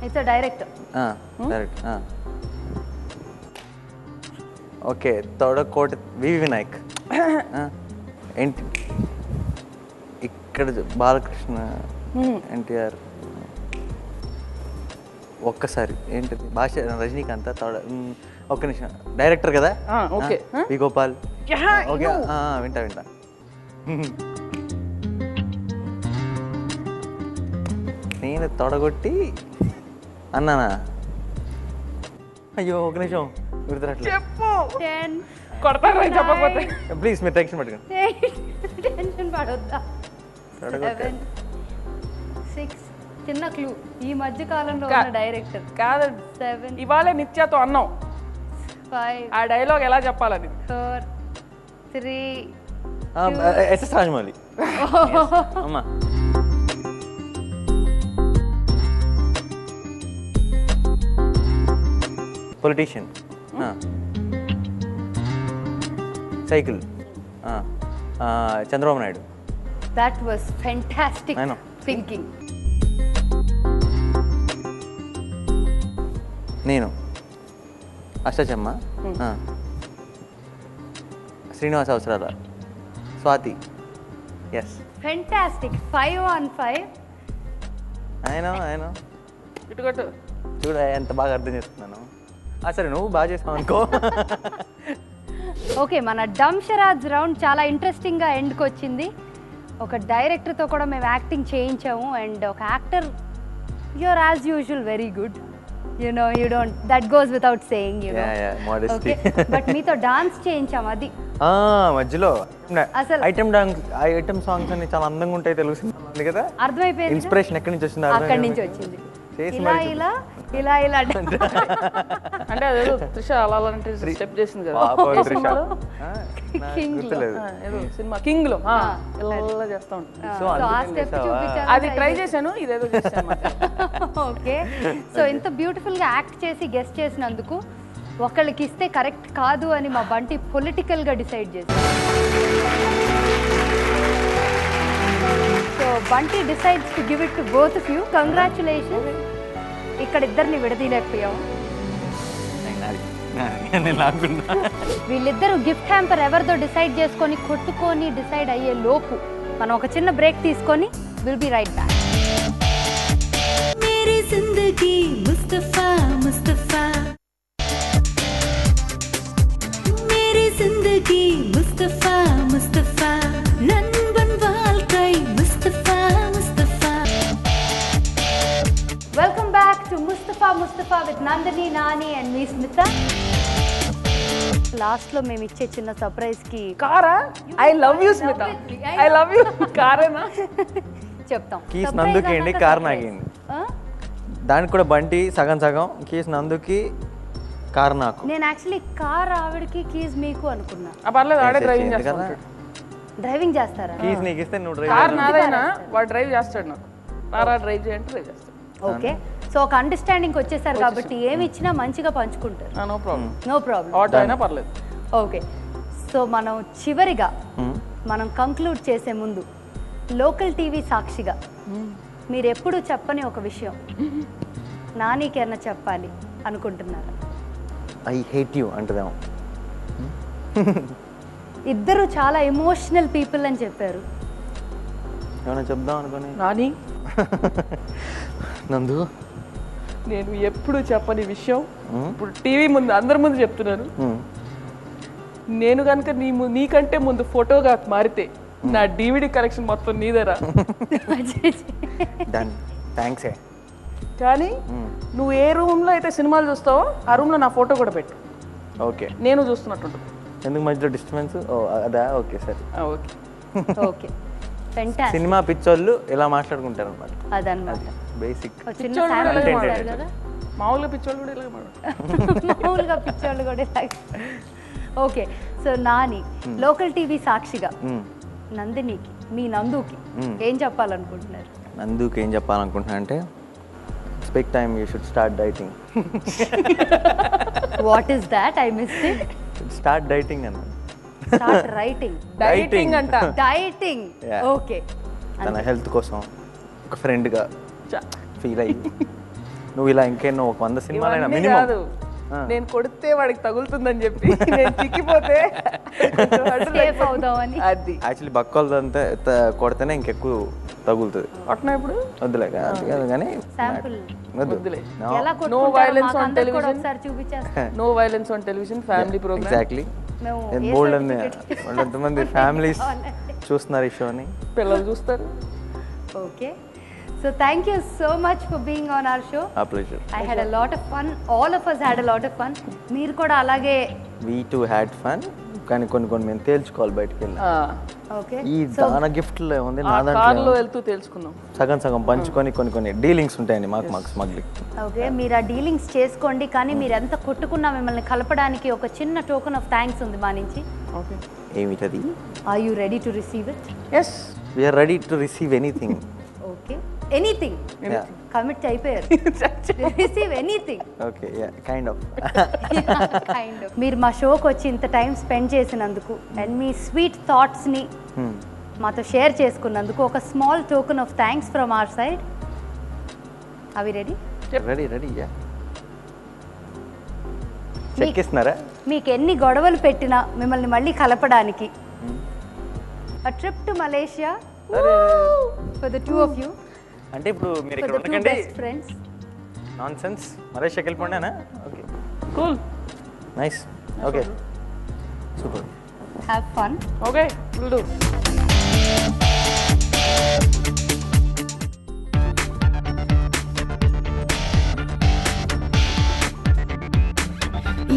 Speaker 4: It's director.
Speaker 2: Direct. Okay, తోడకోట వివి వినాయక్. ఏంటి ఇక్కడ బాలకృష్ణ, ఎన్టీఆర్. ఒక్కసారి ఏంటిది భాష రజనీకాంత్ ఒక్క నిమిషం. డైరెక్టర్ కదా.
Speaker 3: ఓకే.
Speaker 2: వి గోపాల్. ఓకే, వింటా. నేను తొడగొట్టి అన్నానా? అయ్యో ఒక నిమిషం గుర్తురాట్లేదు.
Speaker 3: చెప్పు.
Speaker 4: 10
Speaker 3: కొడతారా చెప్పకపోతే?
Speaker 2: ప్లీజ్ మీరు టెన్షన్ పట్టుకోండి.
Speaker 4: టెన్షన్ పడొద్దా? 7 6 చిన్న క్లూ. ఈ మధ్య కాలంలో ఉన్న డైరెక్టర్
Speaker 3: కాదు.
Speaker 4: 7
Speaker 3: ఇవాళే నిత్యతో అన్నాం
Speaker 4: 5
Speaker 3: ఆ డైలాగ్ ఎలా చెప్పాలని.
Speaker 4: 4 3
Speaker 2: ఎస్ఎస్ రాజమౌళి. అమ్మా politician. Cycle. Chandrababu Naidu.
Speaker 4: That was fantastic
Speaker 2: I know.
Speaker 4: Thinking.
Speaker 2: నేను అష్టచమ్మ. శ్రీనివాస అవసరాల. స్వాతి. ఎస్.
Speaker 4: ఫెంటాస్టిక్. 5 on 5.
Speaker 2: ఆయన
Speaker 3: ఇటు కొట్టు.
Speaker 2: చూడ ఎంత బాగా అర్థం చేస్తున్నాను. సరే నువ్వు బాగా చేస్తావు అనుకో.
Speaker 4: ఓకే, మన డంషరాజ్ రౌండ్ చాలా ఇంట్రెస్టింగ్గా ఎండ్కి వచ్చింది. ఒక డైరెక్టర్తో కూడా మేము యాక్టింగ్ చేయించాము. అండ్ ఒక actor you're as usual very good. You don't that goes without saying okay. But మీతో డాన్స్ చేయించాము. అది
Speaker 2: మధ్యలో
Speaker 4: అసలు
Speaker 2: ఐటమ్ సాంగ్స్ అన్ని చాలా అందంగా ఉంటాయి. తెలుగు సినిమా కదా.
Speaker 4: అర్థమైపోయింది.
Speaker 2: ఇన్స్పిరేషన్ ఎక్కడి నుంచి వచ్చింది?
Speaker 4: అక్కడి నుంచి వచ్చింది.
Speaker 2: చేసి
Speaker 4: ఇలా
Speaker 2: మరి
Speaker 4: ఇలా ఇలా ఇలా
Speaker 3: అంటే అదేదో త్రిష అలా అలాంటి స్టెప్ చేసింది కదా
Speaker 2: పాపం త్రిష.
Speaker 3: సినిమాలో.
Speaker 4: King లో.
Speaker 2: గుర్తులేదు.
Speaker 3: ఏదో సినిమా కింగ్ లో ఇలా చేస్తా ఉంటుంది.
Speaker 2: సో
Speaker 4: ఆ
Speaker 2: అందుకని
Speaker 4: స్టెప్
Speaker 2: చేసావా?
Speaker 4: చూపించాను.
Speaker 3: అది ట్రై చేశాను, ఇదేదో చేశాను.
Speaker 4: ఓకే. సో ఇంత బ్యూటిఫుల్ గా యాక్ట్ చేసి గెస్ట్ చేసినందుకు ఒకళ్ళకి ఇస్తే కరెక్ట్ కాదు అని మా బంటి పొలిటికల్ గా డిసైడ్ చేశారు. So Bunty decides to give it to both of you. Congratulation. ఇక్కడ ఇద్దరిని విడదీయలేకపోయాము.
Speaker 2: నేను లాక్కున్నా.
Speaker 4: వీళ్ళిద్దరూ గిఫ్ట్ హ్యాంపర్ ఎవరిదో డిసైడ్ చేసుకొని కొట్టుకొని డిసైడ్ అయ్యే లోపు మనం ఒక చిన్న బ్రేక్ తీసుకొని విల్ బి రైట్ బ్యాక్.
Speaker 1: मेरी जिंदगी मुस्तफा मुस्तफा मेरी जिंदगी मुस्तफा मुस्तफा नंबन वाल्कै Mustafa Mustafa.
Speaker 4: Welcome back to Mustafa with Nandini, Nani and మీ స్మిత. లాస్ట్ లో మేము ఇచ్చే చిన్న సర్ప్రైజ్ కి
Speaker 3: కారా? I love you Smitha. I love you. కారేనా?
Speaker 4: చెప్తాం.
Speaker 2: కీస్ నందుకేయండి, కార్ నాకేయండి. దానికి కూడా బంటి సగం సగం. కీస్ నందుకి, కార్ నాకు.
Speaker 4: నేను యాక్చువల్లీ కార్ ఆవిడకి కీస్ మీకు అనుకున్నా.
Speaker 3: పర్లేదు, ఆడే డ్రైవింగ్
Speaker 2: కదా.
Speaker 3: చేస్తాడు.
Speaker 4: డ్రైవింగ్ చేస్తారా?
Speaker 2: కీస్ నీకు ఇస్తే నువ్వు
Speaker 3: కార్
Speaker 2: డ్రైవ్.
Speaker 3: నాదైనా వాడు డ్రైవ్ చేస్తాడు. నాకు కారా డ్రైవ్ చేయంటే డ్రైవ్ చేస్తాడు.
Speaker 4: ఓకే. సో ఒక అండర్స్టాండింగ్ వచ్చేసారు కాబట్టి ఏమి ఇచ్చినా మంచిగా పంచుకుంటారు.
Speaker 3: No problem.
Speaker 4: No problem.
Speaker 3: Auto అయినా పర్లేదు.
Speaker 4: ఓకే. సో మనం చివరిగా మనం కంక్లూడ్ చేసే ముందు లోకల్ టీవీ సాక్షిగా మీరు ఎప్పుడు చెప్పని ఒక విషయం నానికేనా చెప్పాలి అనుకుంటున్నారు?
Speaker 2: ఐ హేట్ యూ అంటదేమో.
Speaker 4: ఇద్దరు చాలా ఎమోషనల్ పీపుల్ అని చెప్పారు.
Speaker 2: ఏమైనా చెప్దాం అనుకుని.
Speaker 3: నాని,
Speaker 2: నందు
Speaker 3: నేను ఎప్పుడు చెప్పని విషయం ఇప్పుడు టీవీ ముందు అందరి ముందు చెప్తున్నాను. నేను కనుక నీకంటే ముందు ఫోటోగా మారితే నా డివిడి కలెక్షన్ మొత్తం నీదేరా.
Speaker 2: డన్. థ్యాంక్స్.
Speaker 3: కానీ నువ్వు ఏ రూమ్లో అయితే సినిమాలు చూస్తావో ఆ రూమ్లో నా ఫోటో కూడా పెట్టు.
Speaker 2: ఓకే.
Speaker 3: నేను చూస్తున్నట్టుంటుంది.
Speaker 2: ఎందుకు మధ్యలో డిస్టర్బెన్స్? అదా? ఓకే సరే.
Speaker 3: ఓకే.
Speaker 4: ఓకే. ఫెంటాస్టిక్.
Speaker 2: సినిమా పిచ్చోళ్ళు ఇలా మాట్లాడుకుంటారు అనమాట.
Speaker 4: అదన్నమాట.
Speaker 2: బేసిక్.
Speaker 4: చిన్న ఫ్యామిలీ ఉంటారు కదా.
Speaker 3: మామూలుగా పిచ్చోళ్ళు కూడా ఇలా మాట్లాడు.
Speaker 4: మామూలుగా పిచ్చోళ్ళు కూడా ఇలాగే. Okay. So Nani local TV సాక్షిగా నందినికి, మీ నందుకి ఏం చెప్పాలనుకుంటున్నారు?
Speaker 2: నందుకి ఏం చెప్పాలనుకుంటున్నా అంటే స్పెక్ time you should start dieting.
Speaker 4: What is that? I missed it.
Speaker 2: Start dieting అన్న.
Speaker 4: Start writing.
Speaker 3: డైటింగ్ అంట.
Speaker 4: డైటింగ్.
Speaker 2: Yeah.
Speaker 4: ఓకే.
Speaker 2: తన హెల్త్ కోసం ఒక ఫ్రెండ్గా ఫీల్ అయ్యి నువ్వు ఇలా ఇంకెన్నో 100 సినిమాలైనా
Speaker 3: ఇవన్నీ
Speaker 2: మినిమం
Speaker 3: కాదు. నేను కొడితే వాడికి తగులుతుందని చెప్పి నేను చిక్కిపోతే
Speaker 4: సేఫ్ అవుదామని.
Speaker 3: అది
Speaker 2: యాక్చువల్లీ బక్కోళ్ళంతా కొడితేనే ఇంకెక్కువ తగులుతుంది.
Speaker 3: కొట్టినా ఇప్పుడు
Speaker 2: వద్దులే కాదు కానీ
Speaker 4: శాంపుల్
Speaker 2: వద్దు.
Speaker 3: వద్దులే.
Speaker 4: ఎలా
Speaker 3: No
Speaker 4: కొట్టుకుంటారో
Speaker 3: violence
Speaker 4: మాకు
Speaker 3: on
Speaker 4: అందరికీ కూడా
Speaker 3: television.
Speaker 4: ఒకసారి చూపించేస్తాం.
Speaker 3: No violence on television family programme.
Speaker 2: Exactly
Speaker 4: మేము
Speaker 2: బోల్డ్ అని ఎంతమంది ఫ్యామిలీస్ చూస్తున్నారు ఈ షోని.
Speaker 3: పిల్లలు చూస్తారు.
Speaker 4: Okay, so thank you so much for being on our show.
Speaker 2: A pleasure.
Speaker 4: I had a lot of fun, all of us had a lot of fun. మీరు కూడా అలాగే.
Speaker 2: వీ టూ హ్యాడ్ ఫన్, కానీ కొన్ని మేము తేల్చుకోవాలి బయటకు వెళ్ళి.
Speaker 4: Okay,
Speaker 2: ఈ దాన గిఫ్ట్లో ఉంది నా
Speaker 3: కార్లో
Speaker 2: దాంట్లో
Speaker 3: వెళ్తూ తెలుసుకున్నాం.
Speaker 2: సగం పంచుకొని కొన్ని డీలింగ్స్ ఉంటాయండి మాకు స్మగ్లింగ్.
Speaker 4: ఓకే, మీరు ఆ డీలింగ్స్ చేసుకోండి, కానీ మీరు ఎంత కొట్టుకున్నా మిమ్మల్ని కలపడానికి ఒక చిన్న టోకెన్ ఆఫ్ థ్యాంక్స్ ఉంది మా నుంచి.
Speaker 3: ఓకే,
Speaker 2: ఏమిటది?
Speaker 4: Are you ready to receive it?
Speaker 3: Yes,
Speaker 2: we are ready to receive anything.
Speaker 4: Okay, anything commit అయిపోయారు. Receive anything.
Speaker 2: Okay, kind of.
Speaker 4: మీరు మా షోకి వచ్చి ఇంత టైం స్పెండ్ చేసినందుకు అండ్ మీ స్వీట్ థాట్స్ని మాతో షేర్ చేసుకున్నందుకు ఒక small token of thanks from our side. అవి రెడీ?
Speaker 2: రెడీ చెక్ ఇస్తున్నారా?
Speaker 4: మీకు ఎన్ని గొడవలు పెట్టినా మిమ్మల్ని మళ్ళీ కలపడానికి a trip to Malaysia for the two of you,
Speaker 2: అంటే ఇప్పుడు మీరు
Speaker 4: for
Speaker 2: ఇక్కడ
Speaker 4: the two
Speaker 2: ఉండకండి.
Speaker 4: best friends.
Speaker 2: నాన్ సెన్స్ మలేషియాకి వెళ్ళిపోండానా? Okay,
Speaker 3: cool,
Speaker 2: nice. Okay, super.
Speaker 4: Have fun.
Speaker 3: Okay, will do.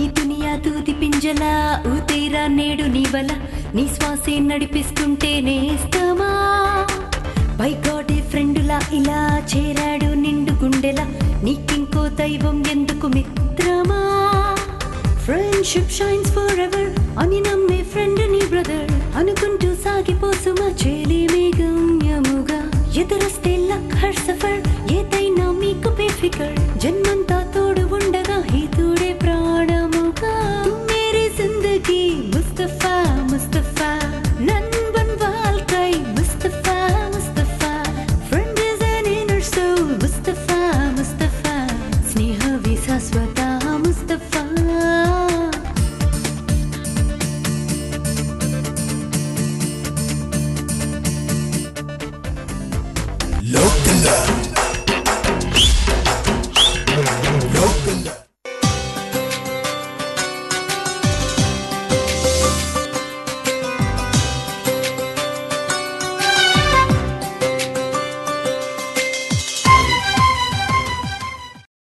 Speaker 1: ఈ దునియా దూది పింజలా ఊతేరా నేడు నీవల నీ శ్వాసే నడిపిస్తుంటే నేస్తమా బై గాడ్ ఏ ఫ్రెండులా ఇలా చేరాడు నిండు గుండెలా నీకింకో దైవం ఎందుకు మిత్రమా ఫ్రెండ్షిప్ షైన్స్ ఫర్ ఎవర్ అని నమ్మే ఫ్రెండ్ నీ బ్రదర్ అనుకుంటూ సాగిపోసుమా చేలి మేఘమ్యముగా ఎదురొస్తే లక్ హర్ సఫర్ ఏదైనా మీకు బేఫికర్ జన్మంతా తోడు ఉండగా హితుడే ప్రాణముగా మేరీ జిందగీ ముస్తఫా ముస్తఫా నన్బన్ వాల్కై Mustafa Mustafa friend is an inner soul Mustafa Mustafa స్నేహ విశాశ్వత